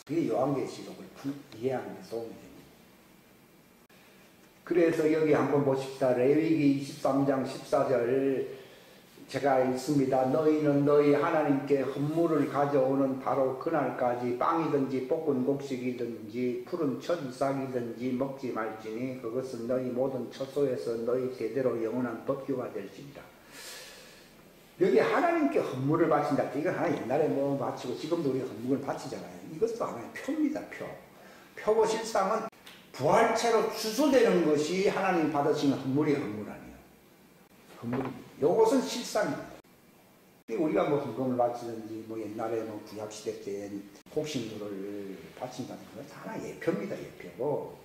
그게 요한계시록을 이해하는 데 도움이 됩니다. 그래서 여기 한번 보십시다. 레위기 23장 14절 제가 읽습니다. 너희는 너희 하나님께 헌물을 가져오는 바로 그날까지 빵이든지 볶은 곡식이든지 푸른 첫 이삭이든지 먹지 말지니 그것은 너희 모든 처소에서 너희 대대로 영원한 법규가 될지니라. 여기 하나님께 헌물을 바친다. 이건 하나 옛날에 뭐 바치고 지금도 우리가 헌물을 바치잖아요. 이것도 하나의 표입니다. 표고 실상은 부활체로 추수되는 것이 하나님 받으시는 헌물 아니에요. 헌물입니다. 요것은 실상입니다. 우리가 뭐 헌금을 바치든지 뭐 옛날에 뭐 구약시대 때 곡식물을 바친다는 건 하나 예표입니다. 예표고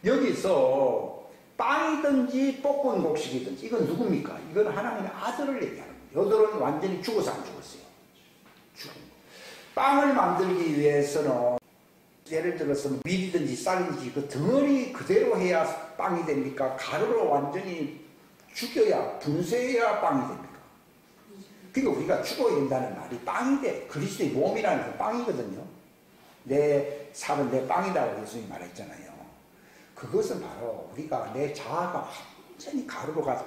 여기서 빵이든지 볶은 곡식이든지 이건 누굽니까? 이건 하나님의 아들을 얘기하는 거예요. 여들은 완전히 죽어서 안 죽었어요. 죽은 거. 빵을 만들기 위해서는 예를 들어서 밀이든지 쌀인지 그 덩어리 그대로 해야 빵이 됩니까? 가루로 완전히 죽여야 분쇄해야 빵이 됩니까? 그러니까 우리가 죽어야 된다는 말이 빵이 돼. 그리스도의 몸이라는 건 빵이거든요. 내 살은 내 빵이라고 예수님이 말했잖아요. 그것은 바로 우리가 내 자아가 완전히 가루가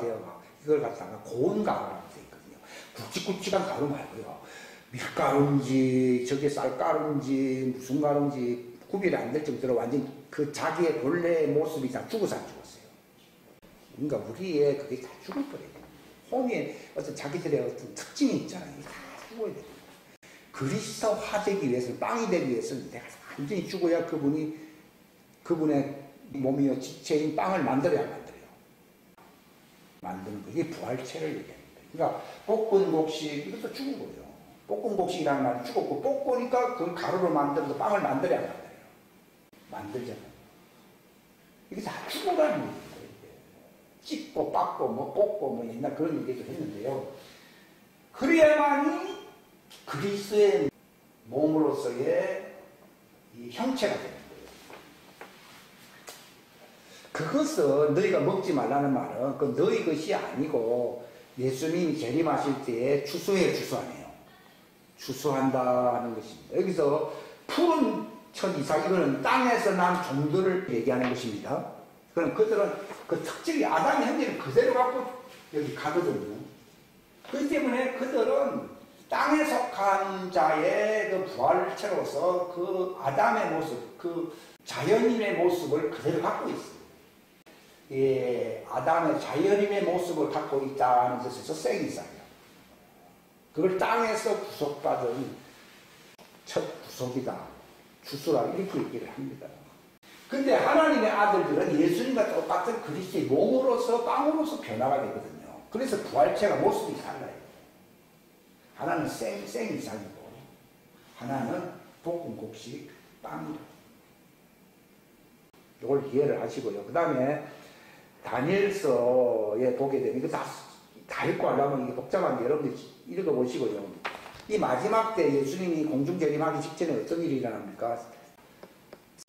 되어가 이걸 갖다가 고운 가루라고 되어 있거든요. 굵직굵직한 가루 말고요. 밀가루인지 저게 쌀가루인지 무슨 가루인지 구별이 안 될 정도로 완전히 그 자기의 본래의 모습이 다 죽어서 안 죽었어요. 그러니까 우리의 그게 다 죽어버려요. 홍의 어떤 자기들의 어떤 특징이 있잖아요. 다 죽어야 돼요. 그리스도화 되기 위해서는, 빵이 되기 위해서는 내가 완전히 죽어야 그분의 몸이요 지체인 빵을 만들어야 만들어요. 만드는 거. 이게 부활체를 얘기합니다. 그러니까 볶은 곡식 이것도 죽은 거예요. 볶은 곡식이라는 말은 죽었고 볶으니까 그 가루로 만들어서 빵을 만들어야 만들어요. 만들잖아요. 이게 다 죽어가는 거예요. 찢고 빻고 뭐 볶고 뭐 옛날 그런 얘기도 했는데요. 그래야만이 그리스도의 몸으로서의 이 형체가 되는 거예요. 그것은 너희가 먹지 말라는 말은 그 너희 것이 아니고 예수님이 재림하실 때에 추수하네요. 추수한다는 것입니다. 여기서 푸른 첫 이삭 이거는 땅에서 난 종들을 얘기하는 것입니다. 그럼 그들은 그 특질이 아담의 형제를 그대로 갖고 여기 가거든요. 그렇기 때문에 그들은 땅에 속한 자의 그 부활체로서 그 아담의 모습, 그 자연인의 모습을 그대로 갖고 있어요. 예, 아담의 자연인의 모습을 갖고 있다는 뜻에서 생이삭이요. 그걸 땅에서 구속받은 첫 구속이다. 주수라 이렇게 얘기를 합니다. 근데 하나님의 아들들은 예수님과 똑같은 그리스도의 몸으로서 빵으로서 변화가 되거든요. 그래서 부활체가 모습이 달라요. 하나는 생이삭이고 하나는 볶은 곡식 빵이고. 이걸 이해를 하시고요. 그 다음에 다니엘서에 보게 되면 이거 다 읽고 하려면 이게 복잡한데 여러분들 읽어보시고요. 이 마지막 때 예수님이 공중재림하기 직전에 어떤 일이 일어납니까?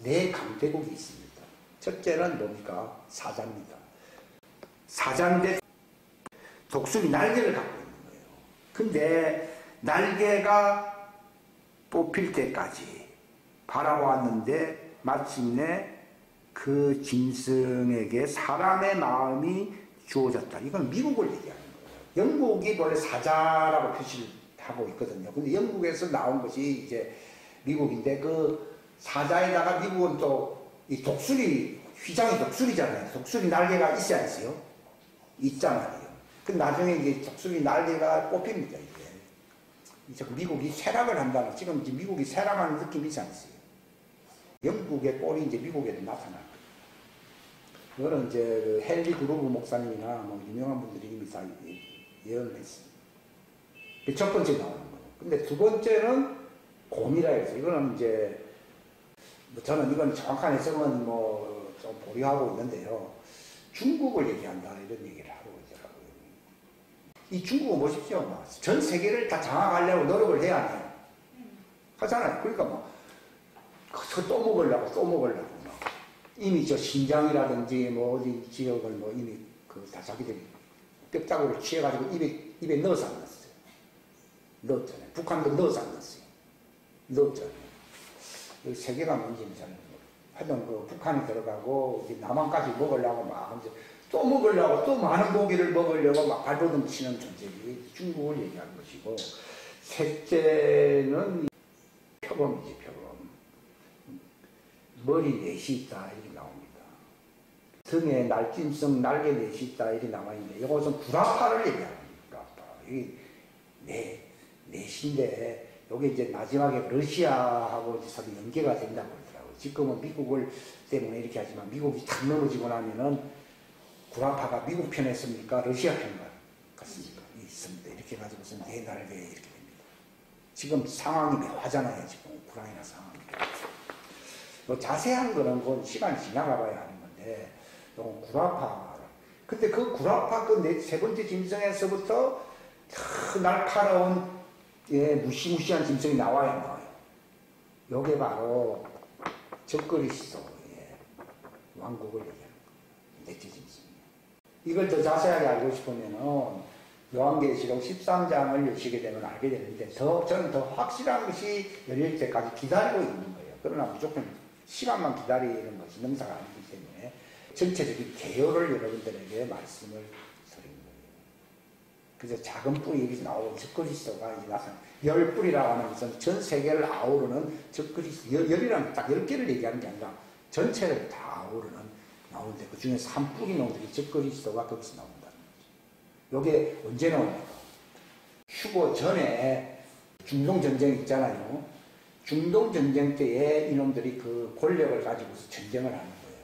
네 강대국이 있습니다. 첫째는 뭡니까? 사자입니다. 사자인데 독수리 날개를 갖고 있는 거예요. 근데 날개가 뽑힐 때까지 바라보았는데 마침내 그 짐승에게 사람의 마음이 주어졌다. 이건 미국을 얘기하는 거예요. 영국이 원래 사자라고 표시를 하고 있거든요. 근데 영국에서 나온 것이 이제 미국인데 그 사자에다가 미국은 또 이 독수리, 휘장이 독수리잖아요. 독수리 날개가 있어야 있어요. 있단 말이에요. 그 나중에 이제 독수리 날개가 뽑힙니다, 이게. 이제 미국이 쇠락을 한다는, 지금 이제 미국이 쇠락하는 느낌이 있지 않습니까? 영국의 꼴이 이제 미국에도 나타날 거예요. 그거는 이제 그 헨리 그루브 목사님이나 뭐 유명한 분들이 이미 다 예언을 했습니다. 그 첫 번째 나오는 거예요. 근데 두 번째는 곰이라 해서 이거는 이제 뭐 저는 이건 정확한 해석은 뭐 좀 보류하고 있는데요. 중국을 얘기한다 이런 얘기를 하고 있더라고요. 이 중국은 보십시오. 전 세계를 다 장악하려고 노력을 해야 해요. 하잖아요. 그러니까 또 먹으려고 또 먹으려고 이미 저 신장이라든지 뭐 어디 지역을 뭐 이미 다 자기들이 뼈다구를 취해가지고 입에 넣어서 안 넣었어요. 넣었잖아요. 북한도 넣어서 안 넣었어요. 넣었잖아요. 여기 세계가 뭔지는 잘 모르겠어요. 하여튼 북한이 들어가고 남한까지 먹으려고 막 또 먹으려고 또 많은 고기를 먹으려고 막 발버둥 치는 존재들이 중국을 얘기하는 것이고, 셋째는 표범이지, 표범. 머리 넷이 있다 이렇게 나옵니다. 등에 날짐승 날개 넷이 있다 이렇게 나와있는데 이것은 구라파를 얘기합니다. 구라파. 이게 넷인데 여기 이제 마지막에 러시아하고 이제 서로 연계가 된다고 그러더라고요. 지금은 미국을 때문에 이렇게 하지만 미국이 탁 넘어지고 나면은 구라파가 미국 편에 씁니까? 러시아 편 같습니까? 있습니다. 이렇게 해가지고서 네 날개 이렇게 됩니다. 지금 상황이 묘하잖아요. 지금 우크라이나 상황이. 자세한 거는 그건 시간이 지나가 봐야 하는 건데, 이건 구라파. 근데 그 구라파 세 번째 짐승에서부터 날카로운 무시무시한 짐승이 나와요. 요게 바로 적그리스도의 왕국을 얘기하는 거예요. 넷째 짐승. 이걸 더 자세하게 알고 싶으면은 요한계시록 13장을 여시게 되면 알게 되는데, 저는 더 확실한 것이 열릴 때까지 기다리고 있는 거예요. 그러나 무조건 시간만 기다리는 것이 능사가 아니기 때문에 전체적인 개요를 여러분들에게 말씀을 드린 거예요. 그래서 작은 뿌리 여기서 나오는 적그리스도가 이제 나타나. 열 뿌리라고 하는 것은 전 세계를 아우르는 적그리스도. 열이라는 딱 10개를 얘기하는 게 아니라 전체를 다 아우르는 나오는데, 그 중에서 한 뿌리 놈들이 적그리스도가 거기서 나온다는 거죠. 이게 언제 나옵니까? 휴거 전에 중동전쟁 있잖아요. 중동전쟁 때에 이놈들이 그 권력을 가지고서 전쟁을 하는 거예요.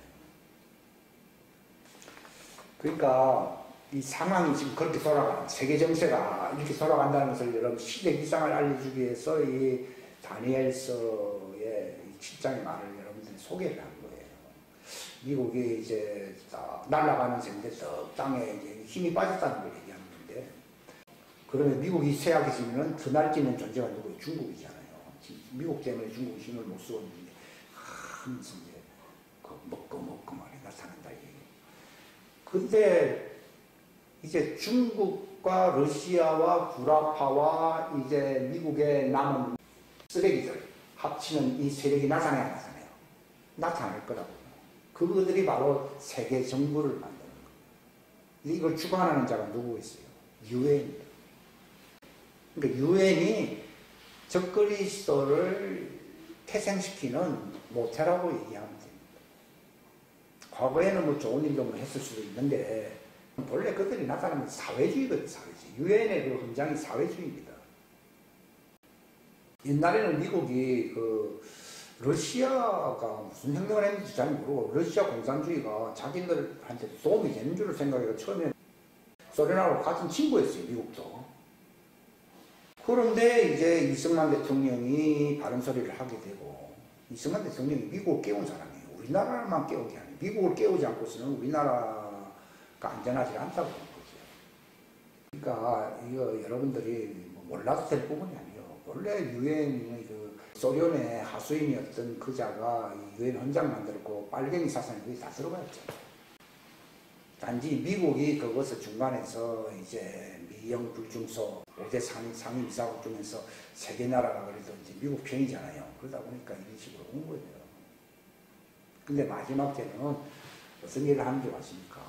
그러니까 이 상황이 지금 그렇게 돌아가는, 세계 정세가 이렇게 돌아간다는 것을 여러분 시대 이상을 알려주기 위해서 이 다니엘서의 7장의 말을 여러분들이 소개를 한 거예요. 미국이 이제 날아가는 셈인데 땅에 이제 힘이 빠졌다는 걸 얘기하는 건데, 그러면 미국이 쇠약해지면 더 날뛰는 존재가 누구예요? 중국이잖아요. 미국 때문에 중국이 힘을 못 쓰고 있는데 하면서 이제 먹고 말이 나타난다 이게. 근데 이제 중국과 러시아와 구라파와 이제 미국의 남은 쓰레기들 합치는 이 세력이 나타나야 나타나요. 나타날 거라고요. 그들이 바로 세계 정부를 만드는 거예요. 이걸 주관하는 자가 누구겠어요? 유엔입니다. 그러니까 유엔이 적그리스도를 태생시키는 모태라고 얘기하면 됩니다. 과거에는 뭐 좋은 일도 했을 수도 있는데, 본래 그들이 나타나면 사회주의거든요, 사회주의. 유엔의 그 헌장이 사회주의입니다. 옛날에는 미국이 러시아가 무슨 혁명을 했는지 잘 모르고, 러시아 공산주의가 자기들한테 도움이 되는 줄 생각해서 처음에 소련하고 같은 친구였어요, 미국도. 그런데 이제 이승만 대통령이 바른 소리를 하게 되고, 이승만 대통령이 미국을 깨운 사람이에요. 우리나라만 깨운 게 아니에요. 미국을 깨우지 않고서는 우리나라가 안전하지 않다고 하는 거죠. 그러니까 이거 여러분들이 몰라도 될 부분이 아니에요. 원래 유엔의 소련의 하수인이었던 그 자가 유엔 헌장 만들고 빨갱이 사상이 거기 다 들어가 있잖아요. 단지 미국이 그것을 중간에서 이제 미영 불중소 5대 상임이사국 중에서 세 개 나라가 그래도 이제 미국 편이잖아요. 그러다 보니까 이런 식으로 온 거예요. 근데 마지막 때는 무슨 일을 하는 줄 아십니까?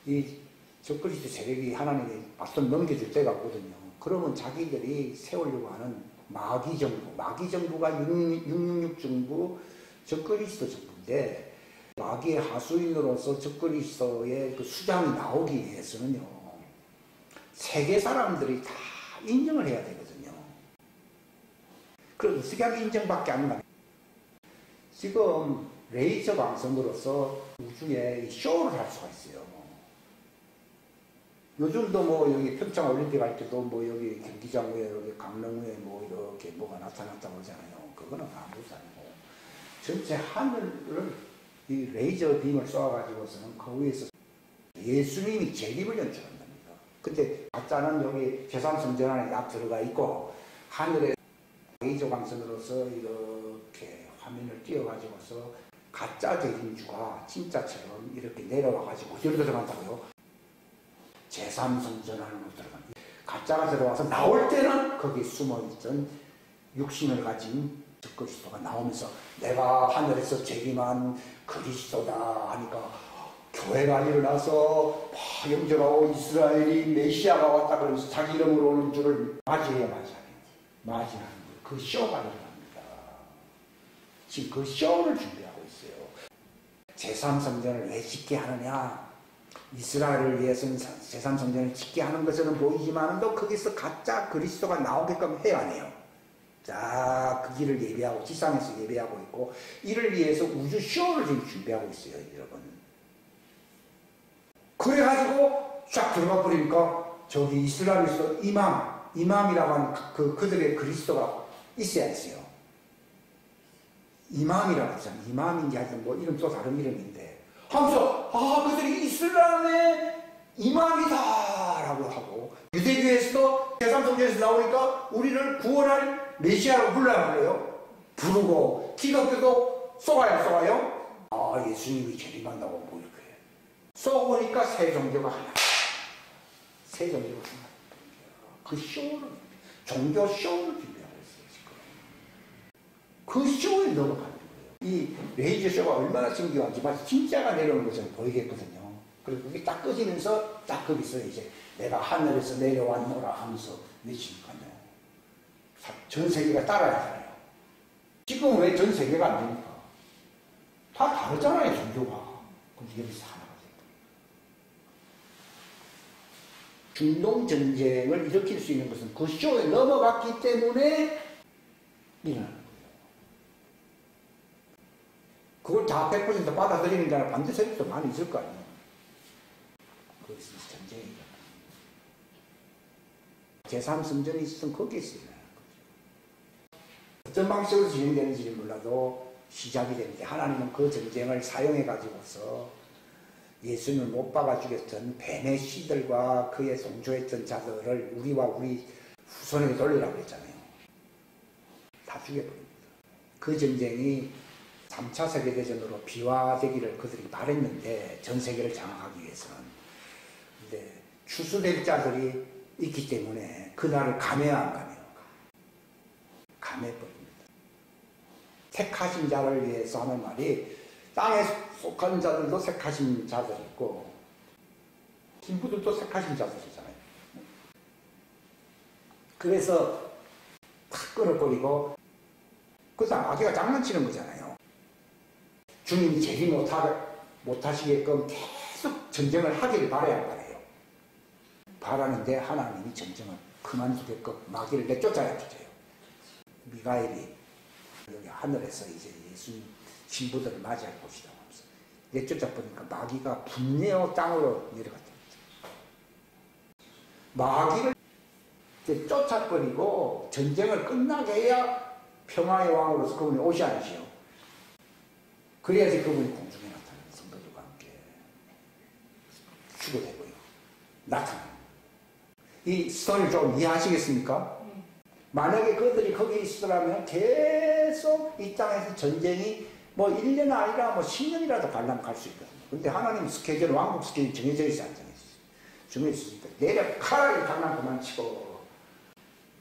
이 적그리스도 세력이 하나님이 맞선 넘겨줄 때가 있거든요. 그러면 자기들이 세우려고 하는 마귀 정부가 666 정부, 적그리스도 정부인데, 마귀의 하수인으로서 적그리스도의 그 수장이 나오기 위해서는요, 세계 사람들이 다 인정을 해야 되거든요. 그럼 어떻게 하면 인정밖에 안 나요? 지금 레이저 방송으로서 우주에 쇼를 할 수가 있어요. 요즘도 뭐 여기 평창 올림픽 할 때도 뭐 여기 경기장 위에 여기 강릉에 뭐 이렇게 뭐가 나타났다고 그러잖아요. 그거는 아무것도 아니고 전체 하늘을 이 레이저 빔을 쏘아가지고서는 그 위에서 예수님이 재림을 연출한답니다. 근데 가짜는 여기 제3성전 안에 딱 들어가 있고 하늘에 레이저 광선으로서 이렇게 화면을 띄워가지고서 가짜 재림주가 진짜처럼 이렇게 내려와가지고 어디로 들어간다고요? 제3성전 안으로 들어갑니다. 가짜가 들어와서 나올 때는 거기 숨어있던 육신을 가진 그리스도가 나오면서 내가 하늘에서 재림한 그리스도다 하니까 교회가 일어나서 영접하고 이스라엘이 메시아가 왔다 그러면서 자기 이름으로 오는 줄을 맞이하는 거예요. 그 쇼가 일어납니다. 지금 그 쇼를 준비하고 있어요. 제3성전을 왜 짓게 하느냐? 이스라엘을 위해서는 제3성전을 짓게 하는 것으로 보이지만 또 거기서 가짜 그리스도가 나오게끔 해야 해요. 자, 그 길을 예배하고 지상에서 예배하고 있고 이를 위해서 우주 쇼를 지금 준비하고 있어요, 여러분. 그래가지고 쫙 들어가 버리니까 저기 이스라엘에서 이맘이라고 하는 그들의 그리스도가 있어야 했어요. 이맘이라고 했잖아요. 이맘인지 하여튼 뭐 이름 또 다른 이름인데 하면서 그들이 이슬람의 이맘이다라고 하고 유대교에서도 제3성전에서 나오니까 우리를 구원할 메시아로 불러요? 부르고 기독교도 쏘아요? 예수님이 재림한다고 뭐 이렇게 쏘보니까 새 종교가 하나, 새 종교가 하나. 그 쇼를 종교 쇼를 준비하고 있어요 지금. 그 쇼에 넘어가는 거예요. 이 레이저 쇼가 얼마나 신기한지 마치 진짜가 내려오는 것처럼 보이겠거든요. 그리고 그게 딱 꺼지면서 딱 거기서 이제 내가 하늘에서 내려왔노라 하면서 외치니까요. 전 세계가 따라야 하잖아요. 지금 왜 전 세계가 안 됩니까? 다 다르잖아요, 종교가. 그럼 여기서 하나가 됩니다. 중동 전쟁을 일으킬 수 있는 것은 그 쇼에 넘어갔기 때문에 일어나는 거예요. 그걸 다 100% 받아들이는 자는 반대 세력도 많이 있을 거 아니에요. 거기서 전쟁이 일어나는 거죠. 제3성전이 있으면 거기에서 일어나는 거죠. 어떤 방식으로 진행되는지는 몰라도 시작이 되는데 하나님은 그 전쟁을 사용해 가지고서 예수님을 못 박아 죽였던 뱀의 씨들과 그에 동조했던 자들을 우리와 우리 후손에게 돌리라고 했잖아요. 다 죽여버립니다. 그 전쟁이 3차 세계대전으로 비화되기를 그들이 바랬는데 전 세계를 장악하기 위해서는. 근데 추수될 자들이 있기 때문에 그날을 감해야 안 감해요. 감해버립니다. 택하신 자를 위해서 하는 말이 땅에 속한 자들도 택하신 자들이 있고 신부들도 택하신 자들이잖아요. 그래서 탁 끊어버리고 그 다음 아기가 장난치는 거잖아요. 주님이 재림 못하시게끔 계속 전쟁을 하기를 바라야 바래요. 바라는데 하나님이 전쟁을 그만두게끔 마귀를 내쫓아야 되죠. 미가엘이 여기 하늘에서 이제 예수님 신부들을 맞이할 것이다 하면서 내쫓아 보니까 마귀가 분내어 땅으로 내려갔다. 마귀를 쫓아버리고 전쟁을 끝나게 해야 평화의 왕으로서 그분이 오셔야지요. 그래야지 그분이 공중에 나타나는 성도들과 함께 추구되고요. 나타나는. 이 스토리를 좀 이해하시겠습니까? 만약에 그들이 거기에 있으라면 계속 이 땅에서 전쟁이 뭐 1년 아니라 뭐 10년이라도 가려면 갈 수 있거든요. 근데 하나님 스케줄, 왕국 스케줄이 정해져 있어, 안 정해져 있어. 정해져 있으니까 내려가라 이 장난 그만 치고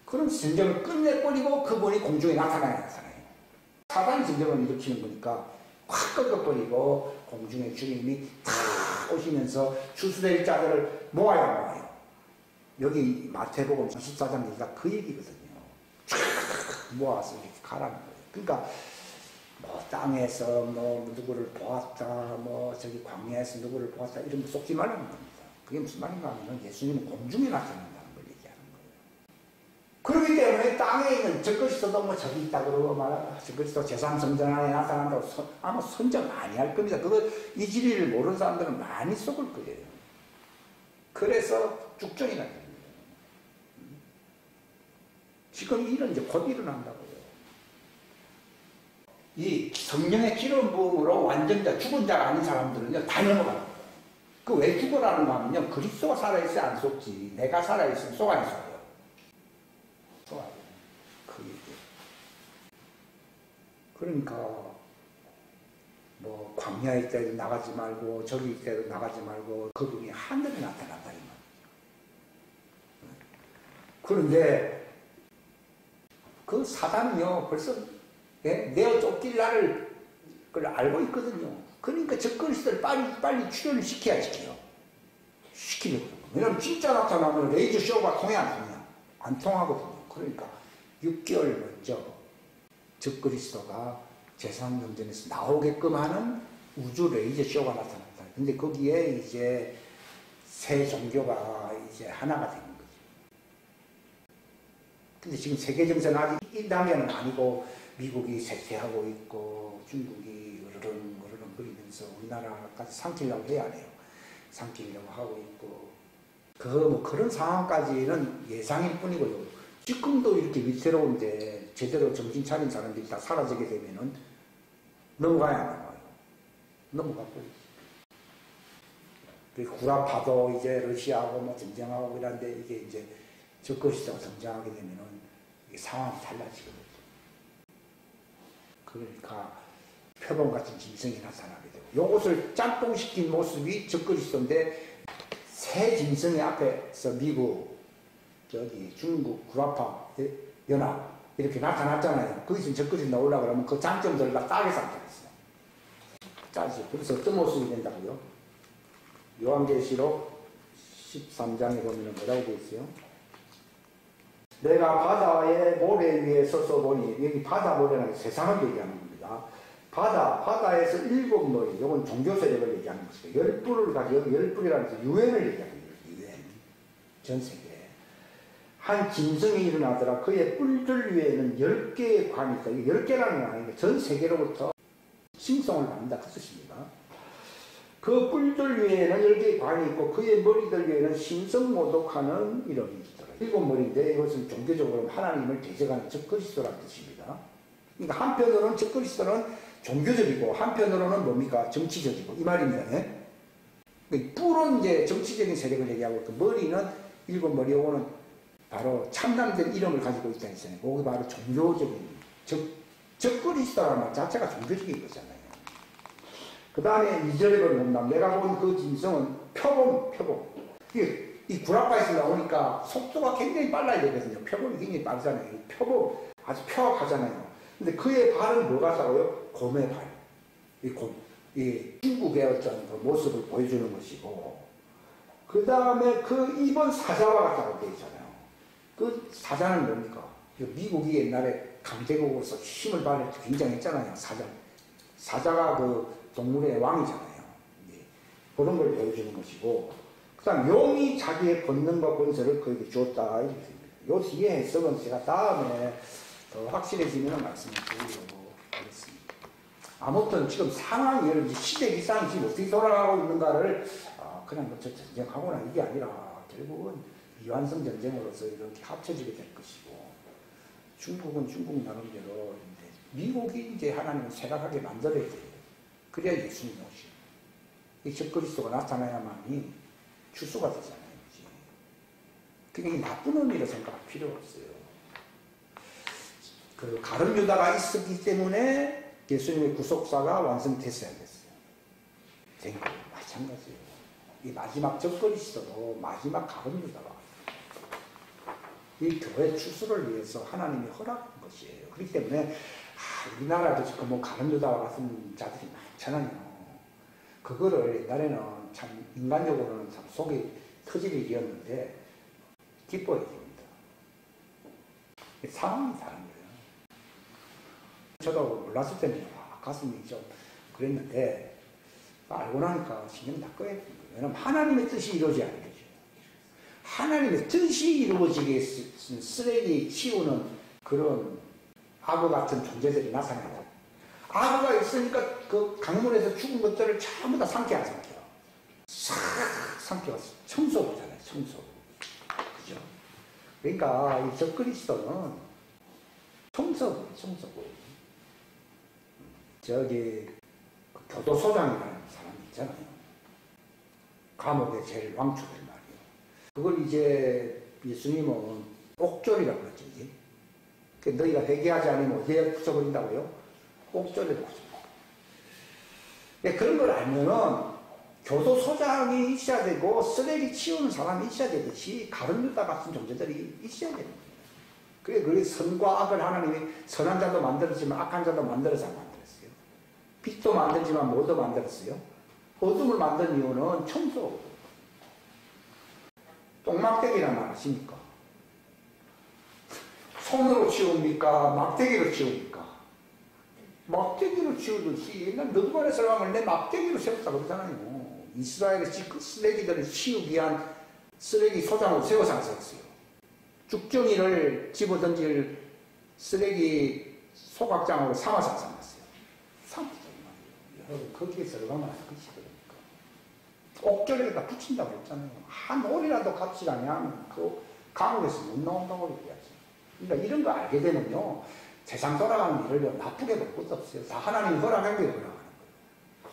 그럼 전쟁을 끝내버리고 그분이 공중에 나타나요. 사단이 전쟁을 일으키는 거니까 확 꺾어버리고 공중에 주님이 다 오시면서 추수될 자들을 모아요. 여기 마태복음 14장 얘기가 그 얘기거든요. 쫙 모아서 이렇게 가라는 거예요. 그러니까 뭐 땅에서 뭐 누구를 보았다, 뭐 저기 광야에서 누구를 보았다 이런 거 속지 말라는 겁니다. 그게 무슨 말인가 하면 예수님은 공중에 나타난다는 걸 얘기하는 거예요. 그렇기 때문에 땅에 있는 적그리스도도 뭐 저기 있다 그러고 말하고 적그리스도 제3성전 안에 나타난다고 아마 선정 많이 할 겁니다. 그거 이 진리를 모르는 사람들은 많이 속을 거예요. 그래서 죽전이 나요. 지금 일은 이제 곧 일어난다고요. 이 성령의 기름 부음으로 완전 죽은 자가 아닌 사람들은요 다 넘어가요. 그 왜 죽어라는가 하면요 그리스도가 살아있어야 안 속지 내가 살아있으면 속 안에 속아요. 속아요. 그 얘기. 그러니까 뭐 광야일 때도 나가지 말고 저기 때도 나가지 말고 그분이 하늘에 나타난다 이 말이에요. 그런데 그 사단은요 벌써 내어 쫓길 나를 그걸 알고 있거든요. 그러니까 저 그리스도를 빨리 출현을 시켜야 지켜요. 시키는 거예요. 왜냐면 진짜 나타나면 레이저 쇼가 통해 안 통해요? 안 통하거든요. 그러니까 6개월 먼저 저 그리스도가 제3경전에서 나오게끔 하는 우주 레이저 쇼가 나타났다. 근데 거기에 이제 새 종교가 이제 하나가 되는 거죠. 근데 지금 세계정세는 아직 1단계는 아니고 미국이 쇠퇴하고 있고 중국이 으르렁 거리면서 우리나라까지 삼키려고 해야 해요. 삼키려고 하고 있고 뭐 그런 상황까지는 예상일 뿐이고요. 지금도 이렇게 위태로운데 제대로 정신 차린 사람들이 다 사라지게 되면은 넘어가야 안 넘어가요. 넘어가고 구라파도 이제 러시아하고 뭐 전쟁하고 이런데 이게 이제 적그리스도가 등장하게 되면은 이게 상황이 달라지거든요. 그러니까 표범 같은 짐승이 나타나게 되고 요것을 짬뽕시킨 모습이 적그리스도인데 새 짐승의 앞에서 미국, 저기 중국, 구라파 연합 이렇게 나타났잖아요. 거기서 적그리스도 나오려고 그러면 그 장점들을 다 따게서 나타났어요. 짜지. 그래서 어떤 모습이 된다고요? 요한계시록 13장에 보면 뭐라고 되어 있어요? 내가 바다의 모래 위에 서서 보니 여기 바다 모래는 세상을 얘기하는 겁니다. 바다에서 7머리, 이건 종교세력을 얘기하는 것이고 10뿔을 가지고 10뿔이라는 것은 유엔을 얘기하는 거예요. 유엔. 전 세계에. 한 짐승이 일어나더라. 그의 뿔들 위에는 10개의 관이 있다. 10개라는 건 아니고 전 세계로부터 칭송을 받는다. 그 뜻입니다. 그 뿔들 위에는 10개의 관이 있고 그의 머리들 위에는 신성모독하는 이름이 있더라. 7머리인데 이것은 종교적으로 하나님을 대적하는 적그리스도라는 뜻입니다. 그러니까 한편으로는 적그리스도는 종교적이고 한편으로는 뭡니까? 정치적이고 이 말입니다. 네? 뿔은 이제 정치적인 세력을 얘기하고 그 머리는 7머리 요거는 바로 참남된 이름을 가지고 있다 했잖아요. 그게 바로 종교적인 적그리스도라는 말 자체가 종교적인 거잖아요. 그 다음에 2절에 보면 내가 본 그 짐승은 표범. 이 구라파에서 나오니까 속도가 굉장히 빨라야 되거든요. 표범이 굉장히 빠르잖아요. 표범 아주 표합하잖아요. 근데 그의 발은 뭐 같다고요? 곰의 발. 이 중국의 어떤 그 모습을 보여주는 것이고, 그 다음에 그 입은 사자와 같다고 되어 있잖아요. 그 사자는 뭡니까? 미국이 옛날에 강대국으로서 힘을 발휘해 굉장했잖아요. 사자가 그 동물의 왕이잖아요. 그런 걸 보여주는 것이고, 그 다음 용이 자기의 권능과 권세를 그에게 주었다. 이렇게 됩니다. 요 뒤에 해석은 제가 다음에 더 확실해지면 말씀을 드리려고 하겠습니다. 아무튼 지금 상황이 여러분 시대 이상 지금 어떻게 돌아가고 있는가를 그냥 저 전쟁하거나 이게 아니라 결국은 이완성 전쟁으로서 이렇게 합쳐지게 될 것이고 중국은 중국 나름대로 미국이 이제 하나님을 생각하게 만들어야 돼요. 그래야 예수님이 오시고 이 적그리스도가 나타나야만이 추수가 되잖아요. 그게 나쁜 의미로 생각할 필요 없어요. 그 가룟 유다가 있었기 때문에 예수님의 구속사가 완성됐어야 됐어요. 된 거 마찬가지예요. 이 마지막 적그리스도도 마지막 가룟 유다가 이 교회 추수를 위해서 하나님이 허락한 것이에요. 그렇기 때문에 우리나라도 지금 뭐 가룟 유다와 같은 자들이 많잖아요. 그거를 옛날에는 참 인간적으로는 참 속이 터질 일이었는데 기뻐야 됩니다. 상황이 다른 거예요. 저도 몰랐을 때는 가슴이 좀 그랬는데 알고 나니까 신경 다 꺼야 되는 거예요. 왜냐하면 하나님의 뜻이 이루어져야 하는 거죠. 하나님의 뜻이 이루어지게 쓰레기 치우는 그런 악어 같은 존재들이 나타난다. 악어가 있으니까 그 강물에서 죽은 것들을 전부 다 삼켜 안 삼켜? 싹 삼켜서 청소부잖아요. 청소. 그죠? 그러니까 이 적그리스도는 청소부. 저기 그 교도소장이라는 사람이 있잖아요. 감옥의 제일 왕초들 말이에요. 그걸 이제 예수님은 옥졸이라고 그랬죠. 이제. 그 너희가 회개하지 않으면 어디에 붙여버린다고요? 옥졸에 붙여. 그런 걸 알면은 교도소장이 있어야 되고 쓰레기 치우는 사람이 있어야 되듯이 가룟유다 같은 존재들이 있어야 되는 거예요. 그래, 그 선과 악을 하나님이 선한 자도 만들었지만 악한 자도 만들어서 안 만들었어요. 빛도 만들지만 뭐도 만들었어요. 어둠을 만든 이유는 청소. 똥막대기란 말 아십니까? 손으로 치웁니까? 막대기로 치웁니까? 막대기로 치우듯이 옛날 너두발의 설왕을 내 막대기로 세웠다 그러잖아요. 이스라엘의 쓰레기들을 치우기 위한 쓰레기 소장으로 세워서 안 세웠어요. 죽정이를 집어던질 쓰레기 소각장으로 삼아서 안 삼았어요. 삼았어요. 여러분 거기에 들어가면 안 끝이 그러니까. 옥절에다 붙인다고 했잖아요. 한 올이라도 값이라면 그 감옥에서 못 나온다고 얘기하지. 그러니까 이런 거 알게 되면요. 세상 돌아가는 일을 나쁘게 볼 것도 없어요. 다 하나님이 허락한 게 허락하는 거예요.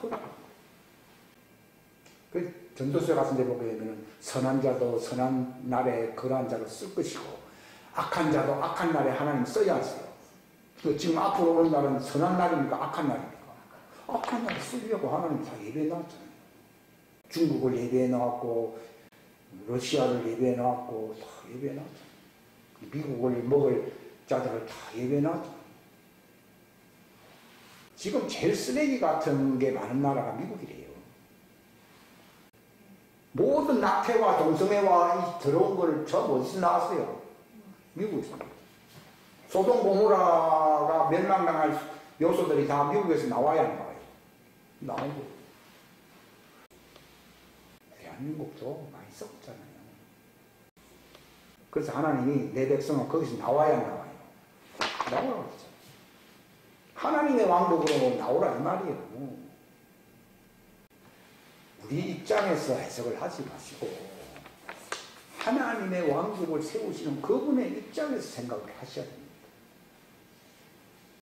허락하는 거예요. 그 전도서 같은 데 보면 선한 자도 선한 날에 그러한 자를 쓸 것이고 악한 자도 악한 날에 하나님 써야 하세요. 그 지금 앞으로 오는 날은 선한 날입니까? 악한 날입니까? 악한 날에 쓰려고 하나님 다 예배해 놨잖아요. 중국을 예배해 놨고 러시아를 예배해 놨고 다 예배해 놨잖아요. 미국을 먹을 자들을 다 예배해 놨잖아요. 지금 제일 쓰레기 같은 게 많은 나라가 미국이래요. 모든 낙태와 동성애와 이 더러운 걸 전부 어디서 나왔어요? 미국에서. 소돔 고모라가 멸망당할 요소들이 다 미국에서 나와야 하는 거예요. 나오고. 대한민국도 많이 썩었잖아요. 그래서 하나님이 내 백성은 거기서 나와야 나와요. 나오라고 했잖아요. 하나님의 왕국으로 나오라 이 말이에요. 우리 입장에서 해석을 하지 마시고 하나님의 왕국을 세우시는 그분의 입장에서 생각을 하셔야 됩니다.